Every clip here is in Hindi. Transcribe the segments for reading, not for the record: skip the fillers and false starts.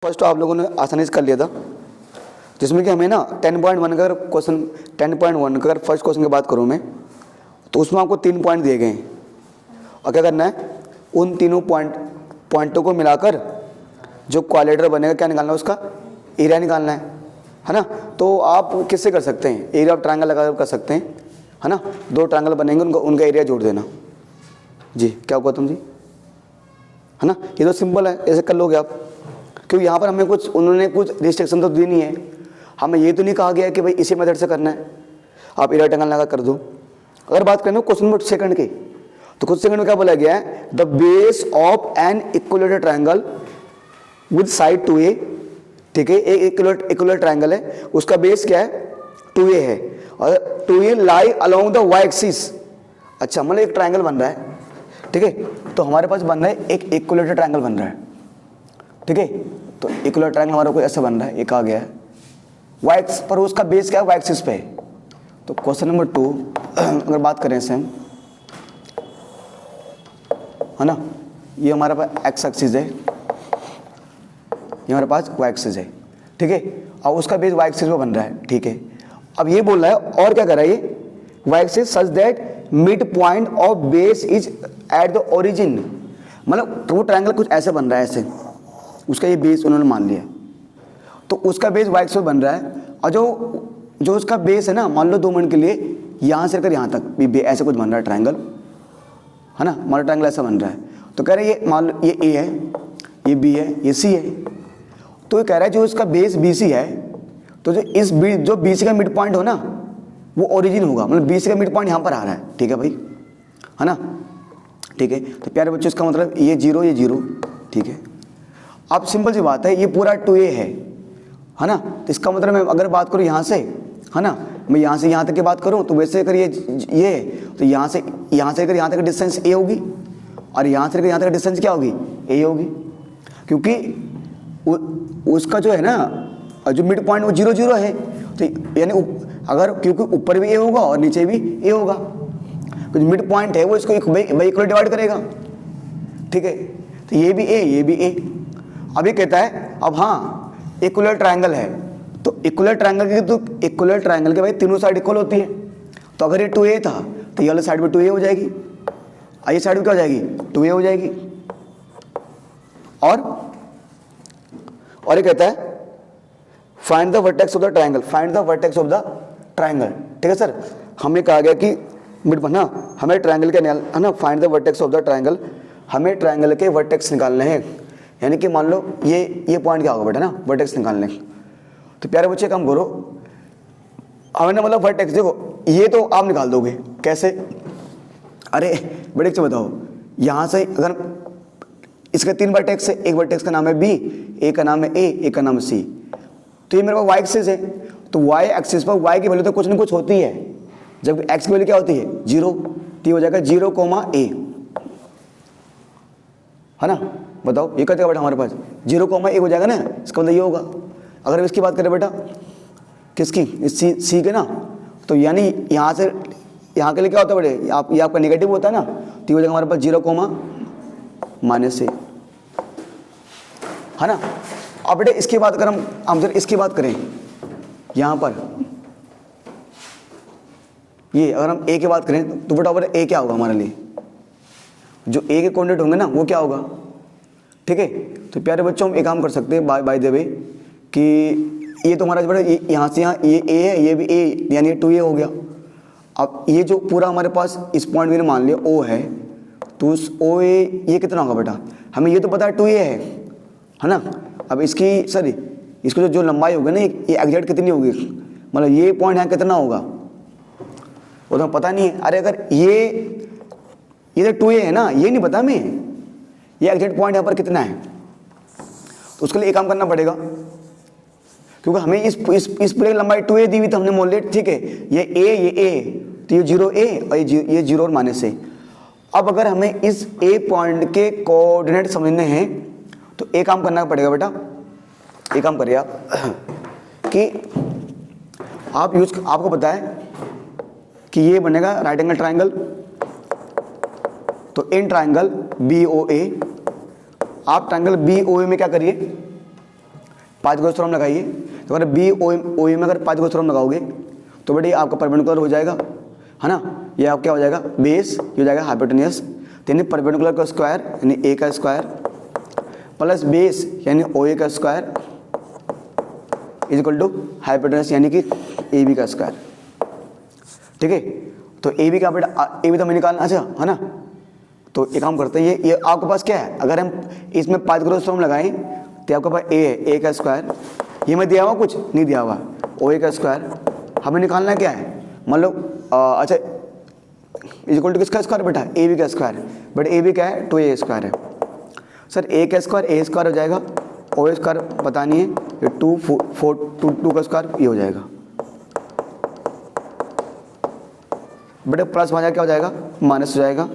फर्स्ट तो आप लोगों ने आसानी से कर लिया था, जिसमें कि हमें ना 10.1 का क्वेश्चन 10.1 का अगर फर्स्ट क्वेश्चन की बात करूँ मैं, तो उसमें आपको 3 पॉइंट दिए गए हैं और क्या करना है, उन तीनों पॉइंटों को मिलाकर जो क्वाड्रेटर बनेगा क्या निकालना है, उसका एरिया निकालना है ना। तो आप किससे कर सकते हैं, एरिया ऑफ ट्रायंगल लगा कर सकते हैं, है ना। दो ट्रायंगल बनेंगे, उनका एरिया जोड़ देना जी। क्या हुआ तुम जी, है ना। ये तो सिंपल है, ऐसे कर लोगे आप, क्योंकि यहाँ पर हमें उन्होंने कुछ रिस्ट्रिक्शन तो दी नहीं है। हमें ये तो नहीं कहा गया है कि भाई इसी मेथड से करना है, आप एरिया ट्रायंगल लगा कर दो। अगर बात करें क्वेश्चन नंबर सेकंड की, तो क्वेश्चन सेकंड में क्या बोला गया है, the base of an equilateral triangle with side 2a, ठीक है। एक इक्विलेटरल ट्रायंगल है, उसका बेस क्या है, 2a है, और 2a lie along the y axis. अच्छा, मतलब एक ट्रायंगल बन रहा है, ठीक है। तो हमारे पास बन रहा है एक इक्विलेटरल ट्रायंगल बन रहा है, ठीक है। तो इक्विलेटरल ट्रायंगल हमारा कोई ऐसा बन रहा है, एक आ गया है वाई एक्सिस पर, उसका बेस क्या है, वाई एक्सिस पे। तो क्वेश्चन नंबर 2 अगर बात करें इसे, है ना, ये हमारे पास एक्स एक्सिस है, ये हमारे पास वाई एक्सिस है, ठीक है। और उसका बेस वाई एक्सिस पे बन रहा है, ठीक है। अब ये बोल रहा है और क्या कर रहा है, ये y axis such that mid point of base is at the origin. मतलब वो ट्रायंगल कुछ ऐसे बन रहा है, ऐसे उसका ये बेस उन्होंने मान लिया, तो उसका बेस वाई एक्सिस पे बन रहा है। और जो उसका बेस है ना, मान लो 2 मिनट के लिए यहाँ से लेकर यहाँ तक भी ऐसे कुछ बन रहा है ट्रायंगल, है ना। मान लो ट्रायंगल ऐसा बन रहा है, तो कह रहे हैं ये मान लो ये ए है, ये बी है, ये सी है। तो ये कह रहा है जो इसका बेस बी सी है, तो जो बी सी का मिड पॉइंट हो ना, वो ओरिजिन होगा, मतलब बी सी का मिड पॉइंट यहाँ पर आ रहा है, ठीक है भाई, है ना, ठीक है। तो प्यारे बच्चों, इसका मतलब ये 0 ये 0, ठीक है। अब सिंपल सी बात है, ये पूरा 2a है ना। तो इसका मतलब मैं अगर बात करूँ यहाँ से, है ना, मैं यहाँ से यहाँ तक की बात करूँ, तो वैसे अगर ये तो यहाँ से लेकर यहाँ तक की डिस्टेंस a होगी, और यहाँ से लेकर यहाँ तक की डिस्टेंस क्या होगी, a होगी, क्योंकि उसका जो है ना, जो मिड पॉइंट वो 0 0 है। तो यानी अगर क्योंकि ऊपर भी a होगा और नीचे भी a होगा, कुछ मिड पॉइंट है वो इसको इक्वल डिवाइड करेगा, ठीक है। तो ये भी a, ये भी a। अभी कहता है अब हाँ इक्विलेटरल ट्रायंगल है, तो इक्विलेटरल ट्रायंगल के भाई तीनों साइड इक्वल होती है। तो अगर ये 2a था, तो ये वाली साइड में 2a हो जाएगी, और ये साइड में क्या हो जाएगी, 2a हो जाएगी। और ये कहता है find the vertex of the triangle, find the vertex of the triangle, ठीक है सर। हमें कहा गया कि मिड बना, हमें ट्रायंगल के, है ना, find the vertex of the triangle, हमें ट्रायंगल के वर्टेक्स निकालने हैं। यानी कि मान लो ये पॉइंट क्या होगा बेटा ना, वर्टेक्स निकालने। तो प्यारे बच्चे काम करो, हमें ना मतलब वर्टेक्स देखो, ये तो आप निकाल दोगे कैसे, अरे बेटे से बताओ, यहाँ से अगर इसका 3 वर्टेक्स है, एक वर्टेक्स का नाम है बी, एक का नाम है ए, एक का नाम है सी। तो ये मेरे पास वाई एक्सिस है, तो वाई एक्सिस पर वाई की वैल्यू तो कुछ ना कुछ होती है, जब एक्स की वैल्यू क्या होती है 0, तो ये हो जाएगा 0, a, है ना। बताओ ये क्या बेटा, हमारे पास 0, a हो जाएगा ना, इसका मतलब ये होगा। अगर इसकी बात करें बेटा किसकी, इस सी के ना, तो यानी यहाँ से यहाँ के लिए क्या होता है बेटे, ये आपका नेगेटिव होता है ना, तो ये हो जाएगा हमारे पास 0, -a, है ना। अब बेटे इसकी बात अगर हम जरा इसकी बात करें, यहाँ पर ये अगर हम a की बात करें, तो बेटा a क्या होगा हमारे लिए, जो a के कोऑर्डिनेट होंगे ना वो क्या होगा, ठीक है। तो प्यारे बच्चों हम एक काम कर सकते हैं बाय द वे, कि ये तो हमारा बेटा यहाँ से यहाँ ये a है, ये भी a, यानी 2a हो गया। अब ये जो पूरा हमारे पास इस पॉइंट में मान लिया o है, तो उस o a ये कितना होगा बेटा, हमें ये तो पता है 2a है ना। अब इसकी इसको जो लंबाई होगी ना, ये एग्जैक्ट कितनी होगी, मतलब ये पॉइंट यहाँ कितना होगा वो तो पता नहीं है। अरे अगर ये तो 2a है ना, ये नहीं पता हमें ये एग्जैक्ट पॉइंट यहाँ पर कितना है, तो उसके लिए एक काम करना पड़ेगा, क्योंकि हमें इस पूरे लंबाई 2a दी हुई, तो हमने मोल लिया, ठीक है। ये a, तो ये 0a और ये 0 और -a। अब अगर हमें इस a पॉइंट के कोऑर्डिनेट समझने हैं, तो एक काम करना पड़ेगा बेटा, एक काम करिए आप कि आपको पता है कि ये बनेगा राइट एंगल ट्रायंगल, तो इन ट्रायंगल BOA, आप ट्रायंगल BOA में क्या करिए, 5 गॉस थ्योरम लगाइए, तो अगर बी ओ में अगर 5 गॉस थ्योरम लगाओगे तो बेटे आपका परपेंडिकुलर हो जाएगा, है ना। ये आप क्या हो जाएगा, बेस, ये हो जाएगा हाइपोटेन्यूस, तो यानी परपेंडिकुलर का स्क्वायर यानी ए का स्क्वायर प्लस बेस यानी ओ ए का square is equal to hypotenuse यानी कि ए बी का स्क्वायर। ठीक है, तो ए बी का बेटा ए बी तो हमें निकालना, अच्छा है ना। तो एक काम करते हैं, ये आपके पास क्या है, अगर हम इसमें 5 गॉस थ्योरम लगाएं तो आपके पास ए है, ए का स्क्वायर, ये में दिया हुआ कुछ नहीं दिया हुआ, ओ ए का स्क्वायर, हमें निकालना क्या है, मतलब अच्छा इज इक्वल टू किसका स्क्वायर बेटा, ए बी का स्क्वायर, बट ए बी क्या है 2a स्क्वायर है। सर ए का स्क्वायर ए स्क्वायर हो जाएगा, ओ ए स्क्वायर पता नहीं है, ये 2 का स्क्वायर ये हो जाएगा बेटा, प्लस वहाँ क्या हो जाएगा माइनस हो जाएगा,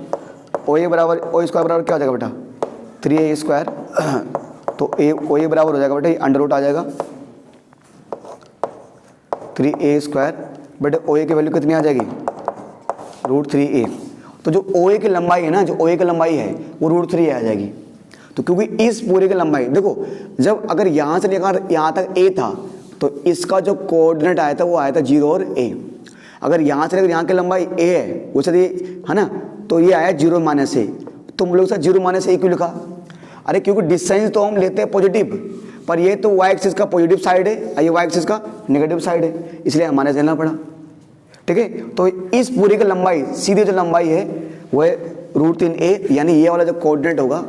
ओ ए बराबर ओ स्क्वायर बराबर क्या हो जाएगा बेटा 3a स्क्वायर, तो ओ ए बराबर हो जाएगा बेटा ये अंडर रूट आ जाएगा 3a स्क्वायर, बेटा ओ ए की वैल्यू कितनी आ जाएगी √3a। तो जो ओ ए की लंबाई है ना, जो ओ ए की लंबाई है वो √3a आ जाएगी। तो क्योंकि इस पूरे की लंबाई देखो, जब अगर यहाँ से लेकर यहाँ तक a था तो इसका जो कोऑर्डिनेट आया था वो आया था 0 और a। अगर यहाँ से लेकर यहाँ की लंबाई a है वो सर ये है ना, तो ये आया 0 - a। तुम लोग सर 0 - a क्यों लिखा, अरे क्योंकि डिस्टेंस तो हम लेते हैं पॉजिटिव, पर ये तो y एक्सिस का पॉजिटिव साइड है, ये y एक्सिस का नेगेटिव साइड है, इसलिए हमारे लेना पड़ा। ठीक है, तो इस पूरी की लंबाई सीधी जो लंबाई है वो है √3a, यानी ये वाला जो कोऑर्डिनेट होगा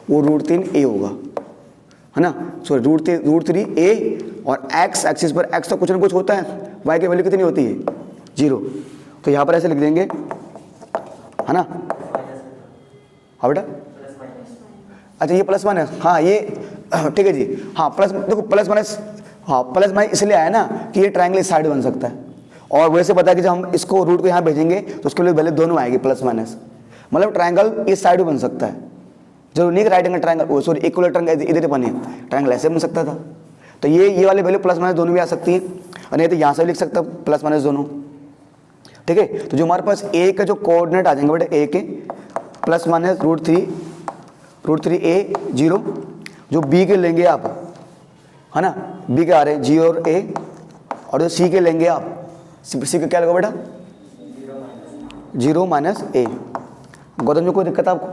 वो √3a होगा, है ना। सो √3a और x एक्सिस पर x तो कुछ ना कुछ होता है, y की वैल्यू कितनी होती है 0, तो यहाँ पर ऐसे लिख देंगे, है ना। हाँ बेटा, अच्छा ये प्लस माइनस, हाँ ये ठीक है जी, हाँ प्लस, देखो प्लस माइनस, हाँ प्लस माइनस इसलिए आया ना कि ये ट्रायंगल इस साइड बन सकता है, और वैसे पता है कि जब हम इसको रूट को यहाँ भेजेंगे तो उसके लिए वैल्यू दोनों आएगी प्लस माइनस, मतलब ट्रायंगल इस साइड भी बन सकता है, जरूर नहीं कि right angle triangle, sorry equal triangle इधर बने, ट्रायंगल ऐसे बन सकता था। तो ये वाली वैल्यू प्लस माइनस दोनों भी आ सकती है, और नहीं तो यहाँ से भी लिख सकता प्लस माइनस दोनों। ठीक है, तो जो हमारे पास ए का जो कोऑर्डिनेट आ जाएंगे बेटा, ए के प्लस माइनस √3a 0, जो बी के लेंगे आप, है ना, बी के आ रहे हैं g और a, और जो सी के लेंगे आप, सी का क्या लगा बेटा 0 - a। गौतम जी कोई दिक्कत आपको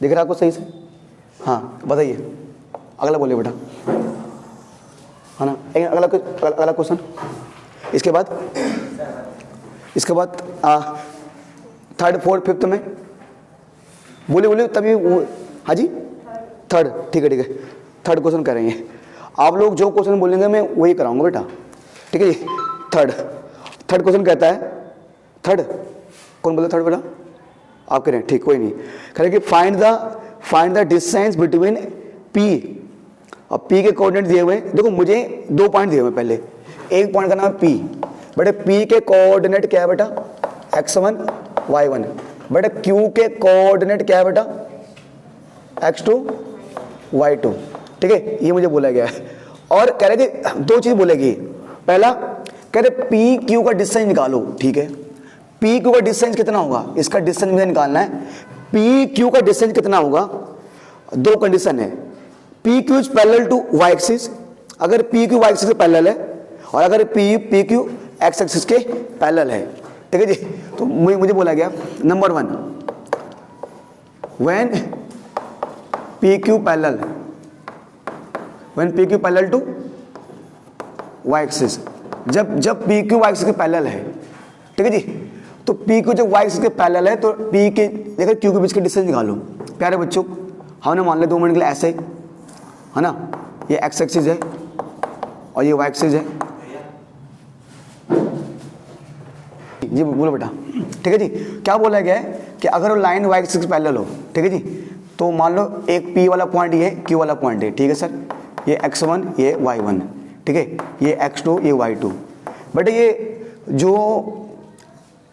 दिख रहा है आपको सही से, हाँ बताइए, अगला बोलिए बेटा, है ना। अगला क्वेश्चन, इसके बाद 3rd 4th 5th में बोलिए तभी वो, हाँ जी 3rd, ठीक है 3rd क्वेश्चन करेंगे आप लोग, जो क्वेश्चन बोलेंगे मैं वही कराऊंगा बेटा। ठीक है जी, 3rd क्वेश्चन कहता है, 3rd कौन बोला 3rd बेटा, आप कह रहे हैं, ठीक कोई नहीं, कह रहे कि find the distance between p, और p के कोऑर्डिनेट दिए हुए हैं। देखो मुझे 2 पॉइंट दिए हुए हैं, पहले एक पॉइंट का नाम है p, बेटा p के कोऑर्डिनेट क्या है बेटा x1 y1, बेटा q के कोऑर्डिनेट क्या है बेटा x2 y2। ठीक है, ये मुझे बोला गया है, और कह रहे कि 2 चीज बोलेगी, पहला कह रहे पी क्यू का डिस्टेंस निकालो। ठीक है, पी क्यू का डिस्टेंस कितना होगा, इसका डिस्टेंस मुझे निकालना है, पी क्यू का डिस्टेंस कितना होगा। 2 कंडीशन है, P Q is parallel to y axis, अगर पी क्यू वाई एक्सिस के पैरेलल है, और अगर पी क्यू एक्स एक्सिस के पैरेलल है। ठीक है जी, तो मुझे बोला गया number 1, when P Q parallel to y axis, जब पी क्यू वाई एक्सिस के पैरेलल है। ठीक है जी, तो पी क्यू जब वाई एक्सिस के पैरेलल है तो पी के देखो क्यू के बीच के डिस्टेंस निकालो। प्यारे बच्चों, हमने मान लिया 2 मिनट के लिए ऐसे, है ना, ये एक्स एक्सिस है और ये वाई एक्सिस है जी, बोलो बेटा। ठीक है जी, क्या बोला गया है कि अगर वो लाइन वाई एक्सिस के पैरेलल हो, ठीक है जी, तो मान लो एक पी वाला पॉइंट ये क्यू वाला पॉइंट है। ठीक है सर, ये x1 ये y1, ठीक है, ये x2 ये y2। बट ये जो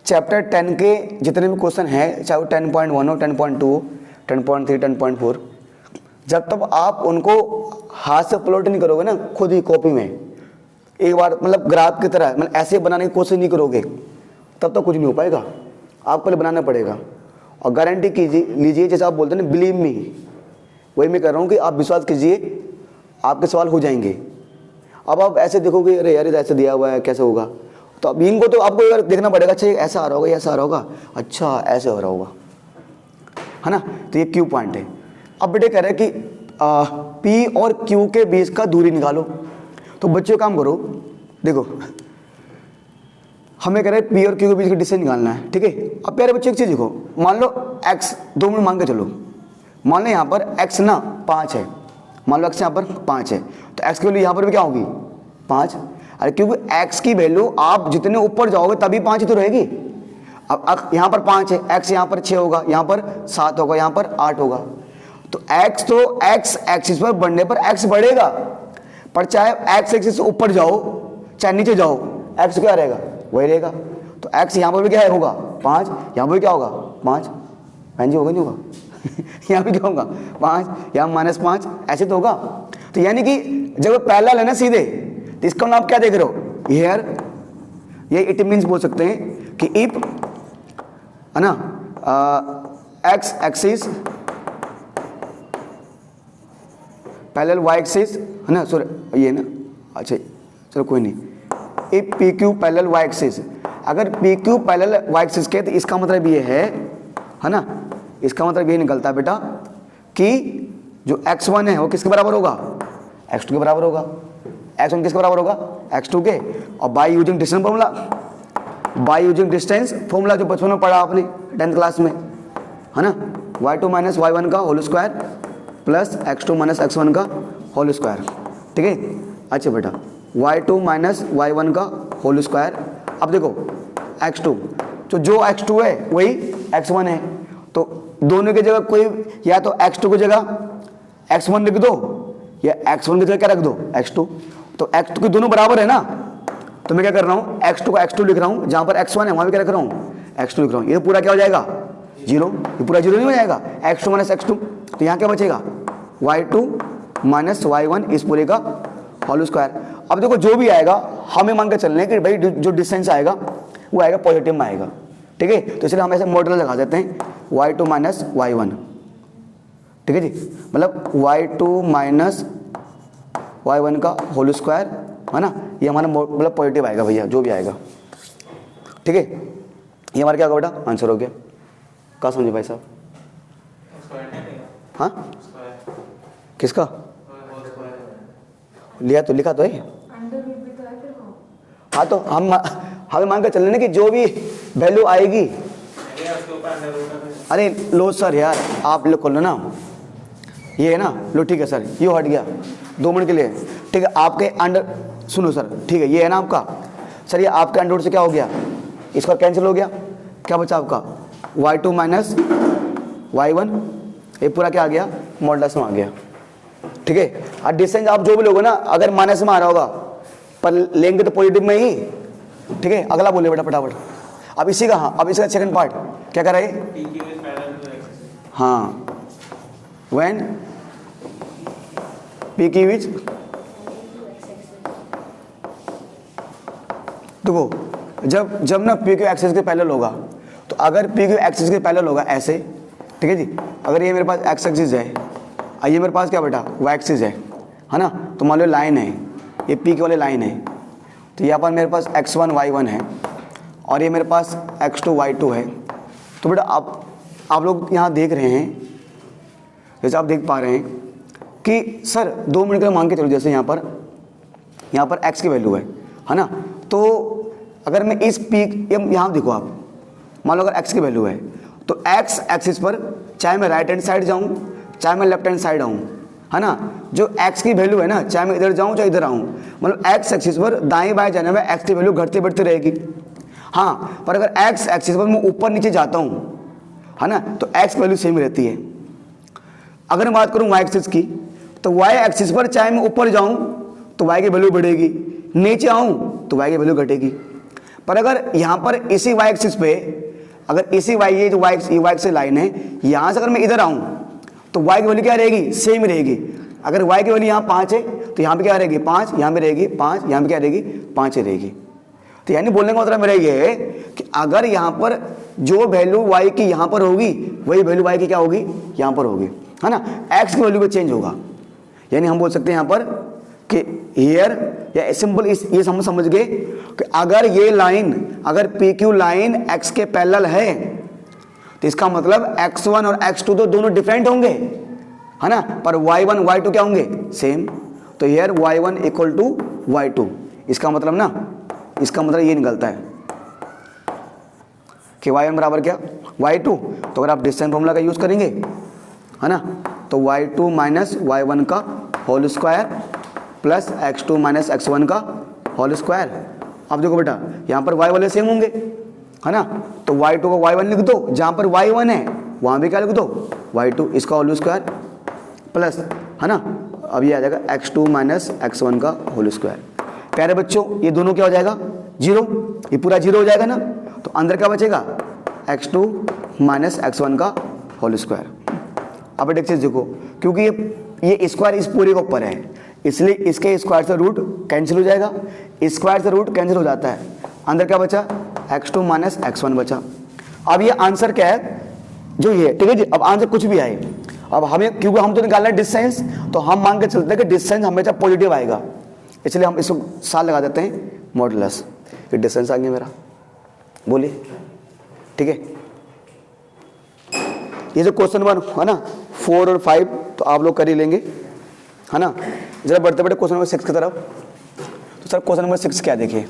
चैप्टर 10 के जितने भी क्वेश्चन हैं, चाहे वो 10.1 हो, 10.2, 10.3, 10.4, जब तक आप उनको हाथ से प्लॉट नहीं करोगे ना, खुद ही कॉपी में एक बार मतलब ग्राफ की तरह मतलब ऐसे बनाने की कोशिश नहीं करोगे, तब तक कुछ नहीं हो पाएगा, आपको पहले बनाना पड़ेगा। और गारंटी लीजिए, जैसे आप बोलते हैं ना बिलीव मी, वही मैं कह रहा हूँ कि आप विश्वास कीजिए, आपके सवाल हो जाएंगे। अब आप ऐसे देखोगे अरे यार ऐसे दिया हुआ है कैसे होगा, तो अब इनको तो आपको यार देखना पड़ेगा, अच्छा ये ऐसा आ रहा होगा, ऐसा आ रहा होगा, अच्छा ऐसे हो रहा होगा, है ना। तो ये क्यू पॉइंट है। अब बेटे कह रहे हैं कि पी और क्यू के बीच का दूरी निकालो। तो बच्चों काम करो, देखो हमें कह रहे हैं पी और क्यू के बीच का डिस्टेंस निकालना है, ठीक है। अब प्यारे बच्चे एक चीज देखो, मान लो x 2 मिनट मान के चलो, मान लो यहाँ पर x ना 5 है, मान लो x यहाँ पर 5 है, तो x की वैल्यू यहाँ पर भी क्या होगी 5। अरे क्योंकि x की वैल्यू आप जितने ऊपर जाओगे तभी 5 ही तो रहेगी। अब यहाँ पर 5 है, x यहाँ पर 6 होगा, यहाँ पर 7 होगा, यहाँ पर 8 होगा, तो x तो x एक्सिस पर बढ़ने पर x बढ़ेगा, पर चाहे x एक्सिस से ऊपर जाओ चाहे नीचे जाओ x क्या रहेगा वही रहेगा। तो x यहाँ पर भी क्या होगा 5, यहाँ पर भी क्या होगा 5, बहन जी होगा नहीं होगा यहाँ भी क्या होगा 5, यहाँ -5, ऐसे तो होगा। तो यानी कि जब पैरेलल है ना सीधे, तो इसका मतलब आप क्या देख रहे हो हियर, ये इट मीन्स बोल सकते हैं कि इफ है ना x axis parallel y axis है ना, सॉरी ये ना, अच्छा चलो कोई नहीं, if P Q parallel y axis, अगर P Q parallel y axis के तो इसका मतलब ये है ना, इसका मतलब ये निकलता है बेटा कि जो x1 है वो किसके बराबर होगा x2 के बराबर होगा, x1 किसके बराबर होगा x2 के। और by using distance formula, by using distance formula जो बचपन में पढ़ा आपने 10th क्लास में, है ना, y2 माइनस y1 का whole square plus x2 minus x1 का होल स्क्वायर, ठीक है। अच्छा बेटा y2 माइनस y1 का होल स्क्वायर। अब देखो x2, तो जो x2 है वही x1 है, तो दोनों की जगह कोई या तो x2 की जगह x1 लिख दो या x1 की जगह क्या रख दो x2। तो x2 की दोनों बराबर है ना, तो मैं क्या कर रहा हूँ x2 को x2 लिख रहा हूँ, जहाँ पर x1 है वहाँ भी क्या रख रहा हूँ x2 लिख रहा हूँ। ये पूरा क्या हो जाएगा 0, ये पूरा 0 नहीं हो जाएगा x2 माइनस x2, तो यहाँ क्या बचेगा y2 माइनस y1 इस पूरे का होल स्क्वायर। अब देखो जो भी आएगा हमें मान के चलने कि भाई जो डिस्टेंस आएगा वो आएगा पॉजिटिव में आएगा, ठीक है। तो इसलिए हम ऐसे मॉडल लगा देते हैं y2 माइनस y1, ठीक है जी, मतलब y2 माइनस y1 का होल स्क्वायर, है ना, ये हमारा मतलब पॉजिटिव आएगा भैया जो भी आएगा, ठीक है। ये हमारा क्या होगा बेटा आंसर हो गया। कहाँ समझे भाई साहब? हाँ किसका लिया तो लिखा तो है, हाँ तो हम हमें मान कर चलने कि जो भी वैल्यू आएगी, अरे लो सर यार आप लोग खोल लो ना, ये है ना, लो ठीक है सर ये हट गया 2 मिनट के लिए, ठीक है। आपके अंडर सुनो सर, ठीक है ये है ना आपका सर, ये आपके अंडर से क्या हो गया इसका कैंसिल हो गया, क्या बचा आपका y2 माइनस y1, ये पूरा क्या आ गया मॉडुलस में आ गया, ठीक है। और डिस्टेंस आप जो भी लोगे ना अगर माइनस में आ रहा होगा पर लेंगे तो पॉजिटिव में ही, ठीक है। अगला बोले बेटा फटाफट। अब इसी का, हाँ अब इसका सेकंड पार्ट क्या कर रहा है, हाँ व्हेन पी क्यू इज, देखो जब ना पी क्यू एक्सिस के पैरेलल होगा, तो अगर पी क्यू एक्सिस के पैरेलल होगा ऐसे, ठीक है जी, अगर ये मेरे पास एक्स एक्सिस है और ये मेरे पास क्या बेटा वाई एक्सिस है ना, तो मान लो लाइन है, ये पी क्यू वाली लाइन है, तो यहाँ पर मेरे पास x1 y1 है और ये मेरे पास x2 y2 है। तो बेटा आप लोग यहाँ देख रहे हैं, जैसे आप देख पा रहे हैं कि सर 2 मिनट का मान के चलो, जैसे यहाँ पर x की वैल्यू है ना, तो अगर मैं इस पी, यहाँ देखो आप मान लो अगर x की वैल्यू है तो x एक्सिस पर चाहे मैं राइट हैंड साइड जाऊँ चाहे मैं लेफ्ट हैंड साइड आऊँ, है ना, जो x की वैल्यू है ना चाहे मैं इधर जाऊँ चाहे इधर आऊँ, मतलब x एक्सिस पर दाएं बाएं जाने में x की वैल्यू घटती बढ़ती रहेगी। हाँ पर अगर x एक्सिस पर मैं ऊपर नीचे जाता हूँ, है ना, तो x की वैल्यू सेम रहती है। अगर मैं बात करूँ y एक्सिस की, तो y एक्सिस पर चाहे मैं ऊपर जाऊँ तो y की वैल्यू बढ़ेगी, नीचे आऊँ तो y की वैल्यू घटेगी। पर अगर यहाँ पर इसी y एक्सिस पे, अगर इसी y, ये जो y एक्सिस लाइन है, यहाँ से अगर मैं इधर आऊँ तो y की वैल्यू क्या रहेगी सेम रहेगी। अगर y की वैल्यू यहाँ 5 है तो यहाँ पे क्या रहेगी 5, यहाँ पे रहेगी 5, यहाँ पे क्या रहेगी 5 ही रहेगी। तो यानी बोलने का मतलब मेरा ये है कि अगर यहाँ पर जो वैल्यू y की यहाँ पर होगी वही वैल्यू y की क्या होगी यहाँ पर होगी, है ना, x की वैल्यू में चेंज होगा। यानी हम बोल सकते हैं यहाँ पर कि हियर या सिंपल ये समझ गए कि अगर ये लाइन, अगर पी क्यू लाइन एक्स के पैरेलल है तो इसका मतलब x1 और x2 तो दोनों डिफरेंट होंगे, है ना, पर y1 y2 क्या होंगे, सेम। तो here y1 equal to y2, इसका मतलब ना, इसका मतलब ये निकलता है कि y1 बराबर क्या, y2। तो अगर आप डिस्टेंस फॉर्मूला का यूज करेंगे, है ना, तो y2 माइनस y1 का whole square plus x2 minus x1 का होल स्क्वायर। अब देखो बेटा, यहाँ पर y वाले सेम होंगे, है ना, तो y2 को y1 लिख दो, जहाँ पर y1 है वहाँ भी क्या लिख दो, y2 इसका होल स्क्वायर प्लस, है ना, अब ये आ जाएगा x2 माइनस x1 का होल स्क्वायर। प्यारे बच्चों, ये दोनों क्या हो जाएगा, जीरो, ये पूरा जीरो हो जाएगा ना, तो अंदर क्या बचेगा, x2 माइनस x1 का होल स्क्वायर। अब एक चीज़ देखो, क्योंकि ये स्क्वायर इस पूरे के ऊपर है, इसलिए इसके स्क्वायर से रूट कैंसिल हो जाएगा, स्क्वायर से रूट कैंसिल हो जाता है, अंदर क्या बचा, x2 माइनस x1 बचा। अब ये आंसर क्या है, जो ये, ठीक है जी। अब आंसर कुछ भी आए, अब हमें, क्योंकि हम तो निकालना है डिस्टेंस, तो हम मान के चलते हैं कि डिस्टेंस हमेशा पॉजिटिव आएगा, इसलिए हम इसको साल लगा देते हैं मॉडुलस, कि डिस्टेंस आ गया मेरा, बोलिए, ठीक है। ये जो क्वेश्चन 1 है ना, 4 और 5 तो आप लोग कर ही लेंगे, है ना। जरा बढ़ते बढ़ते क्वेश्चन नंबर 6 की तरफ। तो सर क्वेश्चन नंबर 6 क्या देखिए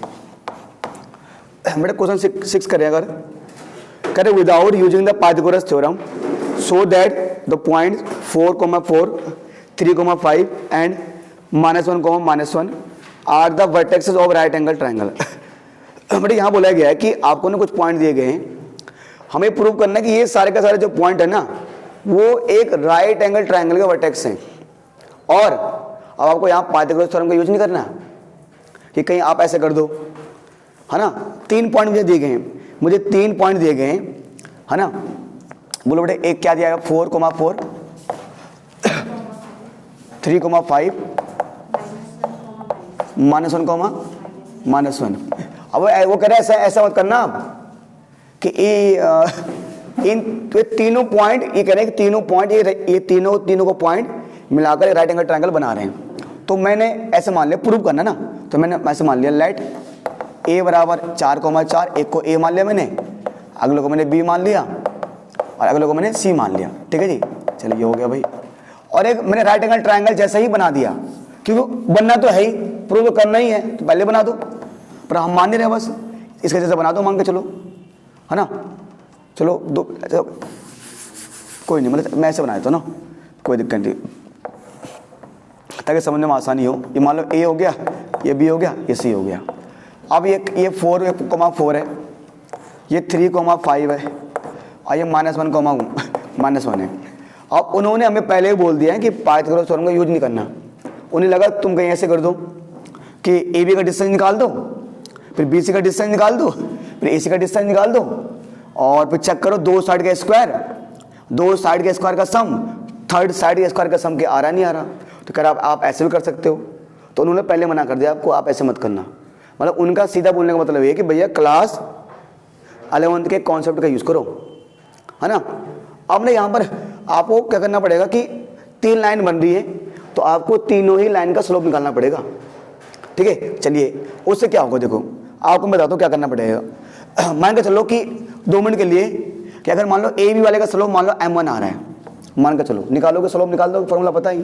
बेटा, क्वेश्चन 6 करें, अगर करें without using the Pythagoras theorem so that the point 4,4 3,5 and -1,-1 are the vertexes of right angle triangle. बेटा यहाँ बोला गया है कि आपको ना कुछ पॉइंट दिए गए हैं, हमें प्रूव करना है कि ये सारे का सारे जो पॉइंट है ना वो एक राइट एंगल ट्राइंगल के वर्टेक्स हैं। और अब आपको यहाँ पाइथागोरस थ्योरम का यूज नहीं करना कि कहीं आप ऐसे कर दो, है ना। 3 पॉइंट मुझे दिए गए हैं, मुझे 3 पॉइंट दिए गए हैं, है ना। बोलो बेटे, एक क्या दिया है, 4,4 3,5 -1, अब वो कह रहे हैं ऐसा मत करना आप कि इन तीनों पॉइंट, ये कह रहे हैं कि तीनों पॉइंट, ये तीनों को पॉइंट मिलाकर राइट एंगल ट्रायंगल बना रहे हैं। तो मैंने ऐसे मान लिया, प्रूव करना ना, तो मैंने ऐसे मान लिया, लेट a बराबर 4,4, एक को a मान लिया मैंने, अगले को मैंने b मान लिया और अगले को मैंने c मान लिया, ठीक है जी। चलिए ये हो गया भाई। और एक मैंने राइट एंगल ट्रायंगल जैसा ही बना दिया, क्योंकि बनना तो है ही, प्रूव तो करना ही है, तो पहले बना दो, पर हम मान नहीं रहे, बस इसके जैसे बना दो, मान के चलो, है ना। चलो दो, कोई नहीं, मतलब मैं ऐसे बना देता हूँ ना, कोई दिक्कत नहीं, ताकि समझने में आसानी हो। ये मान लो a हो गया, ये b हो गया, ये c हो गया। अब ये 4,4 है, ये 3,5 है, और ये -1 है। अब उन्होंने हमें पहले ही बोल दिया है कि पाइथागोरस थ्योरम का यूज नहीं करना। उन्हें लगा तुम कहीं ऐसे कर दो कि ए बी का डिस्टेंस निकाल दो, फिर बी सी का डिस्टेंस निकाल दो, फिर ए सी का डिस्टेंस निकाल दो, और फिर चेक करो दो साइड का स्क्वायर का सम, थर्ड साइड के स्क्वायर का सम के आ रहा नहीं आ रहा। तो कह रहा आप ऐसे भी कर सकते हो, तो उन्होंने पहले मना कर दिया आपको, आप ऐसे मत करना। मतलब उनका सीधा बोलने का मतलब ये कि भैया क्लास 11th के कॉन्सेप्ट का यूज़ करो, है ना। अब ना यहाँ पर आपको क्या करना पड़ेगा कि 3 लाइन बन रही है, तो आपको तीनों ही लाइन का स्लोप निकालना पड़ेगा, ठीक है। चलिए उससे क्या होगा, देखो आपको मैं बताता हूँ क्या करना पड़ेगा। मान के चलो कि 2 मिनट के लिए कि अगर मान लो ए बी वाले का स्लोप मान लो m1 आ रहा है, मान के चलो, निकालोगे स्लोप निकाल दो, फॉर्मूला पता ही।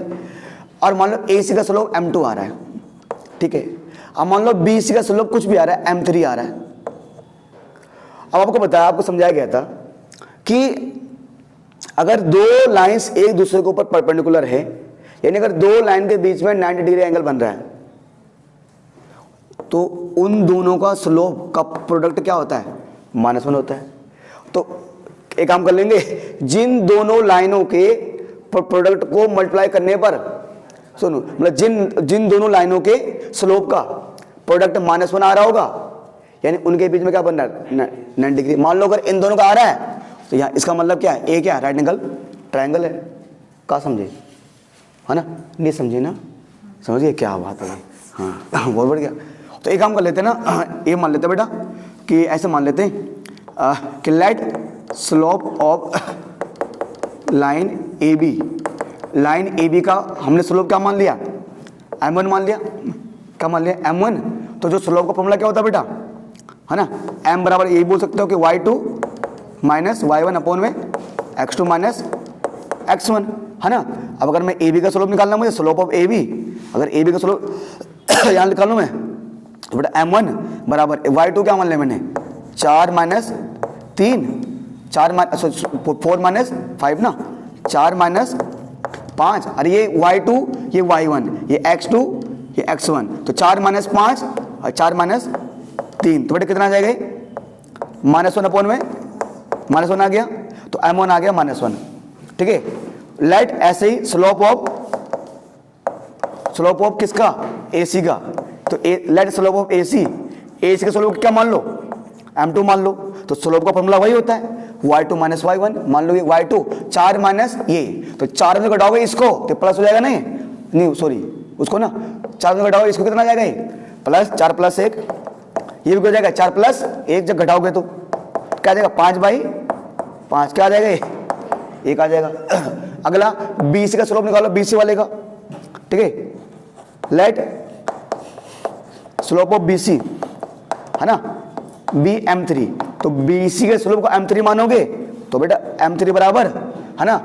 और मान लो ए सी का स्लोप m2 आ रहा है, ठीक है। अब मान लो बी सी का स्लोप कुछ भी आ रहा है, m3 आ रहा है। अब आपको बताया, आपको समझाया गया था कि अगर 2 लाइंस एक दूसरे के ऊपर परपेंडिकुलर है, यानी अगर 2 लाइन के बीच में 90 डिग्री एंगल बन रहा है, तो उन दोनों का स्लोप का प्रोडक्ट क्या होता है, -1 होता है। तो एक काम कर लेंगे, जिन दोनों लाइनों के प्रोडक्ट को मल्टीप्लाई करने पर, सुनो, मतलब जिन दोनों लाइनों के स्लोप का प्रोडक्ट -1 आ रहा होगा, यानी उनके बीच में क्या बन रहा है, 90 डिग्री। मान लो अगर इन दोनों का आ रहा है, तो यहाँ इसका मतलब क्या है, ए क्या राइट एंगल ट्रायंगल है। क्या समझे, है ना, नहीं समझे ना, समझिए क्या बात है। हाँ बहुत बढ़िया। तो एक काम कर लेते हैं ना, ये मान लेते हैं बेटा कि ऐसे मान लेते हैं कि let slope of line A B का हमने स्लोप क्या मान लिया, m1 मान लिया, क्या मान लिया m1। तो जो स्लोप का फॉर्मूला क्या होता है बेटा, है ना, m बराबर यही बोल सकते हो कि y2 माइनस y1 अपॉन में x2 माइनस x1, है ना। अब अगर मैं ab का स्लोप निकालना मुझे, स्लोप ऑफ ab, अगर ab का स्लोप यहाँ निकालूँ मैं, तो बेटा m1 बराबर y2 क्या मान लिया मैंने 4 माइनस 3, 4 माइनस 5 ना, 4 माइनस 5, अरे ये y2 ये y1 ये x2 ये x1, तो 4 माइनस 5 और 4 माइनस 3, तो बेटा कितना आ जाएगा, -1 अपॉन में -1 आ गया, तो m1 आ गया -1, ठीक है। लेट ऐसे ही स्लोप ऑफ किसका, AC का, तो लेट स्लोप ऑफ AC का स्लोप क्या मान लो, m2 मान लो, तो स्लोप का फॉर्मूला वही होता है y2 माइनस y1, मान लो ये y2 4 माइनस ये, तो 4 में घटाओगे इसको तो प्लस हो जाएगा, नहीं सॉरी उसको ना, 4 में घटाओगे इसको कितना आ जाएगा, ये प्लस 4 प्लस 1, ये भी हो जाएगा 4 प्लस 1, जब घटाओगे तो क्या आ जाएगा 5/5, क्या आ जाएगा ये 1 आ जाएगा। अगला BC का स्लोप निकालो, BC वाले का, ठीक है। लेट स्लोप ऑफ BC, है ना, m3, तो BC के स्लोप को m3 मानोगे तो बेटा m3 बराबर, है ना,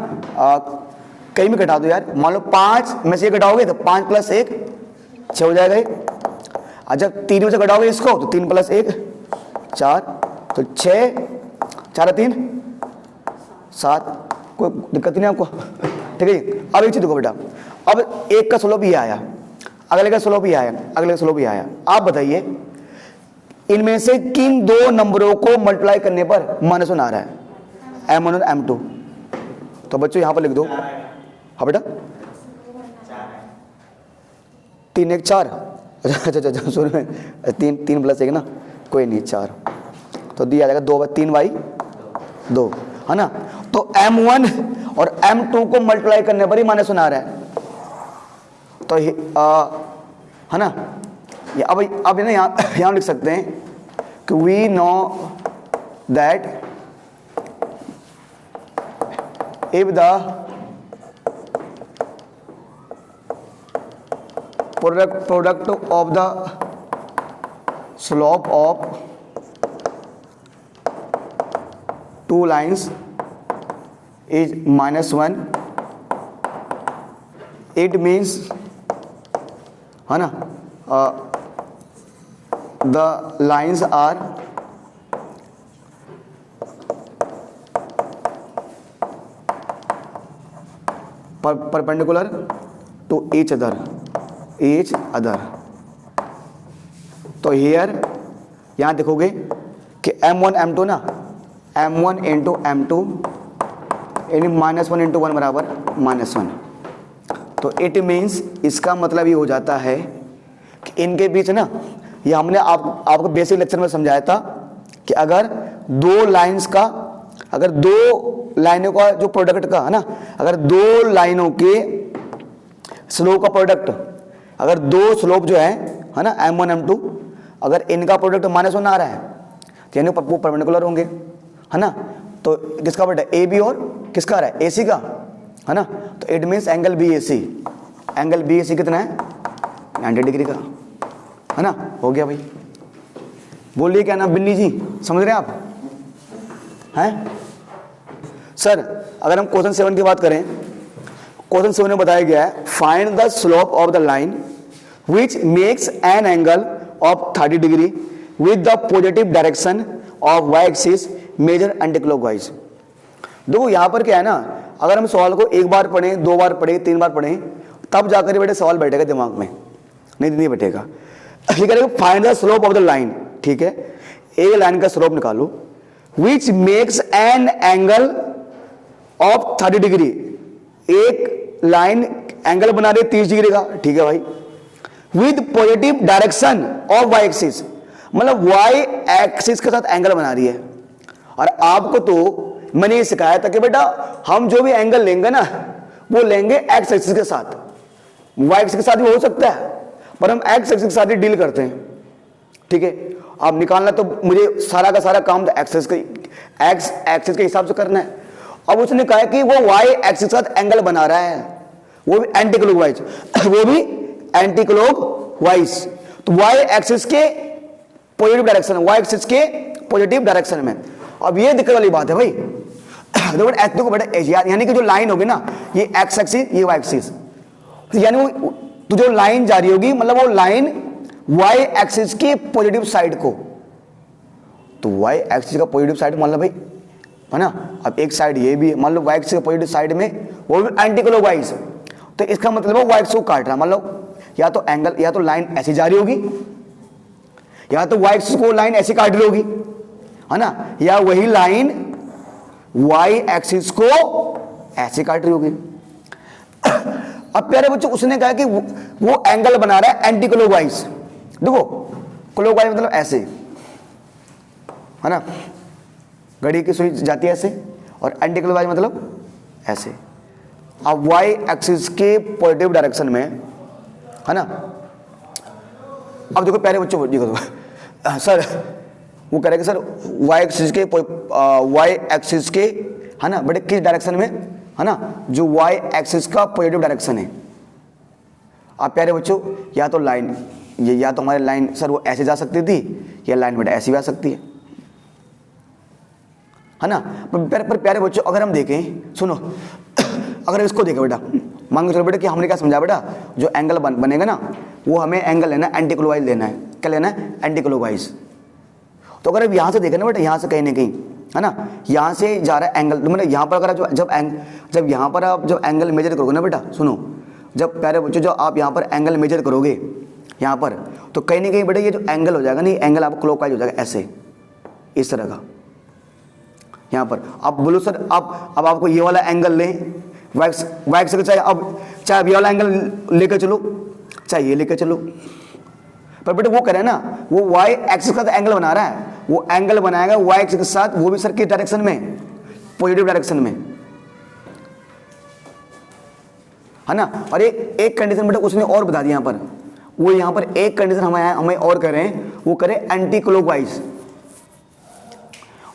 कहीं में घटा दो यार, मान लो 5 में से ये घटाओगे तो 5 प्लस 1 6 हो जाएगा ये, और जब 3 में से घटाओगे इसको तो 3 प्लस 1 4, तो 6 4 3 7, कोई दिक्कत नहीं आपको, ठीक है। अब एक चीज देखो बेटा, अब एक का स्लोप ये आया, अगले का स्लोप ये आया, अगले का स्लोप ये आया, आप बताइए इनमें से किन दो नंबरों को मल्टीप्लाई करने पर -1 आ रहा है, m1 और m2, तो बच्चों यहां पर लिख दो, हाँ बेटा 3 1 4, अच्छा सुन में 3 प्लस 1 ना, कोई नहीं 4, तो दिया जाएगा 2/3/2, है ना। तो m1 और m2 को मल्टीप्लाई करने पर ही -1 आ रहा है, तो है ना, ये अब ना यहाँ लिख सकते हैं कि we know that if the product of the slope of 2 lines is -1, it means, है ना, the lines are perpendicular to each other, तो हियर यहां देखोगे कि m1 m2 ना, m1 इंटू m2 यानी -1 इंटू 1 बराबर -1, तो इट मीन्स इसका मतलब ये हो जाता है कि इनके बीच ना, ये हमने आपको बेसिक लेक्चर में समझाया था कि अगर दो लाइनों का जो प्रोडक्ट का, है ना, अगर 2 लाइनों के स्लोप का प्रोडक्ट, अगर 2 स्लोप जो है ना m1 m2, अगर इनका प्रोडक्ट -1 आ रहा है तो यानी वो परपेंडिकुलर होंगे, है ना। तो किसका बेटा AB और किसका आ रहा है AC का, है ना, तो it means angle BAC, angle BAC कितना है 90 डिग्री का, है ना। हो गया भाई, बोलिए क्या नाम, बिन्नी जी, समझ रहे हैं आप, हैं सर। अगर हम क्वेश्चन 7 की बात करें, क्वेश्चन 7 में बताया गया है find the slope of the line which makes an angle of 30 degree with the positive direction of y axis measure anticlockwise. देखो यहां पर क्या है ना, अगर हम सवाल को एक बार पढ़ें, 2 बार पढ़ें, 3 बार पढ़ें, तब जाकर बेटे सवाल बैठेगा दिमाग में, नहीं बैठेगा। ठीक है, find the slope of the line, ठीक है, एक लाइन का स्लोप निकालो which makes an angle of 30 degree, एक लाइन एंगल बना रही है 30 डिग्री का, ठीक है भाई, with positive direction of y axis, मतलब वाई एक्सिस के साथ एंगल बना रही है। और आपको तो मैंने ये सिखाया था कि बेटा हम जो भी एंगल लेंगे ना वो लेंगे एक्स एक्सिस के साथ, वाई एक्सिस के साथ भी हो सकता है पर हम एक्स एक्सिस के साथ ही डील करते हैं, ठीक है। आप निकालना तो मुझे सारा का सारा काम एक्स एक्सिस के हिसाब से करना है। अब उसने कहा कि वो वाई एक्सिस के साथ एंगल बना रहा है, वो भी एंटी क्लॉकवाइज, वो भी एंटी क्लॉकवाइज। तो वाई एक्सिस के पॉजिटिव डायरेक्शन, वाई एक्सिस के पॉजिटिव डायरेक्शन में। अब ये दिक्कत वाली बात है भाई, देखो बेटा यानी कि जो लाइन होगी ना, ये एक्स एक्सिस ये वाई एक्सिस, तो यानी वो तो जो लाइन जा रही होगी मतलब वो लाइन वाई एक्सिस के पॉजिटिव साइड को, तो वाई एक्सिस का पॉजिटिव साइड मान लो भाई है ना। अब एक साइड ये भी मान लो वाई एक्सिस के पॉजिटिव साइड में वो भी एंटी क्लॉकवाइज, तो इसका मतलब है वाई एक्सिस को काट रहा है। मान लो या तो एंगल या तो लाइन ऐसी जा रही होगी, या तो वाई एक्सिस को लाइन ऐसी काट रही होगी है ना, या वही लाइन वाई एक्सिस को ऐसे काट रही होगी। अब प्यारे बच्चों उसने कहा कि वो एंगल बना रहा है एंटी क्लॉकवाइज। देखो क्लॉकवाइज मतलब ऐसे है ना, घड़ी की सुई जाती है ऐसे, और एंटी क्लॉकवाइज मतलब ऐसे। अब वाई एक्सिस के पॉजिटिव डायरेक्शन में है ना। अब देखो प्यारे बच्चों देखो सर वो कह रहे कि सर वाई एक्सिस के है ना बड़े किस डायरेक्शन में है ना, जो वाई एक्सिस का पॉजिटिव डायरेक्शन है। आप प्यारे बच्चों या तो लाइन ये, या तो हमारी लाइन सर वो ऐसे जा सकती थी, या लाइन बेटा ऐसी भी आ सकती है ना। पर प्यारे बच्चों अगर हम देखें, सुनो अगर इसको देखें बेटा, मान के चलो बेटा कि हमने क्या समझा बेटा, जो एंगल बनेगा ना वो हमें एंगल लेना है एंटी क्लॉकवाइज लेना है। क्या लेना है? Anti clockwise. तो अगर अब यहाँ से देखें ना बेटा, यहाँ से कहीं ना कहीं है ना, यहाँ से जा रहा है एंगल, तो मतलब यहाँ पर अगर जब यहाँ पर आप जब एंगल मेजर करोगे ना बेटा, सुनो जब प्यारे बच्चों जो आप यहाँ पर एंगल मेजर करोगे यहाँ पर, तो कहीं ना कहीं बेटा ये जो एंगल हो जाएगा ना, ये एंगल आपको क्लॉकवाइज हो जाएगा ऐसे, इस तरह का यहाँ पर। अब बोलो सर अब आपको ये वाला एंगल लें वाई एक्सिस, चाहे ये वाला एंगल लेकर चलो, चाहे ये लेकर चलो, पर बेटा वो करे ना, वो वाई एक्सिस का एंगल बना रहा है, वो एंगल बनाएगा वाई एक्सिस के साथ, वो भी सर किस डायरेक्शन में? पॉजिटिव डायरेक्शन में है ना। और एक कंडीशन बेटा उसने और बता दी यहाँ पर, वो यहाँ पर एक कंडीशन हमें और करें, वो करें एंटी क्लॉकवाइज।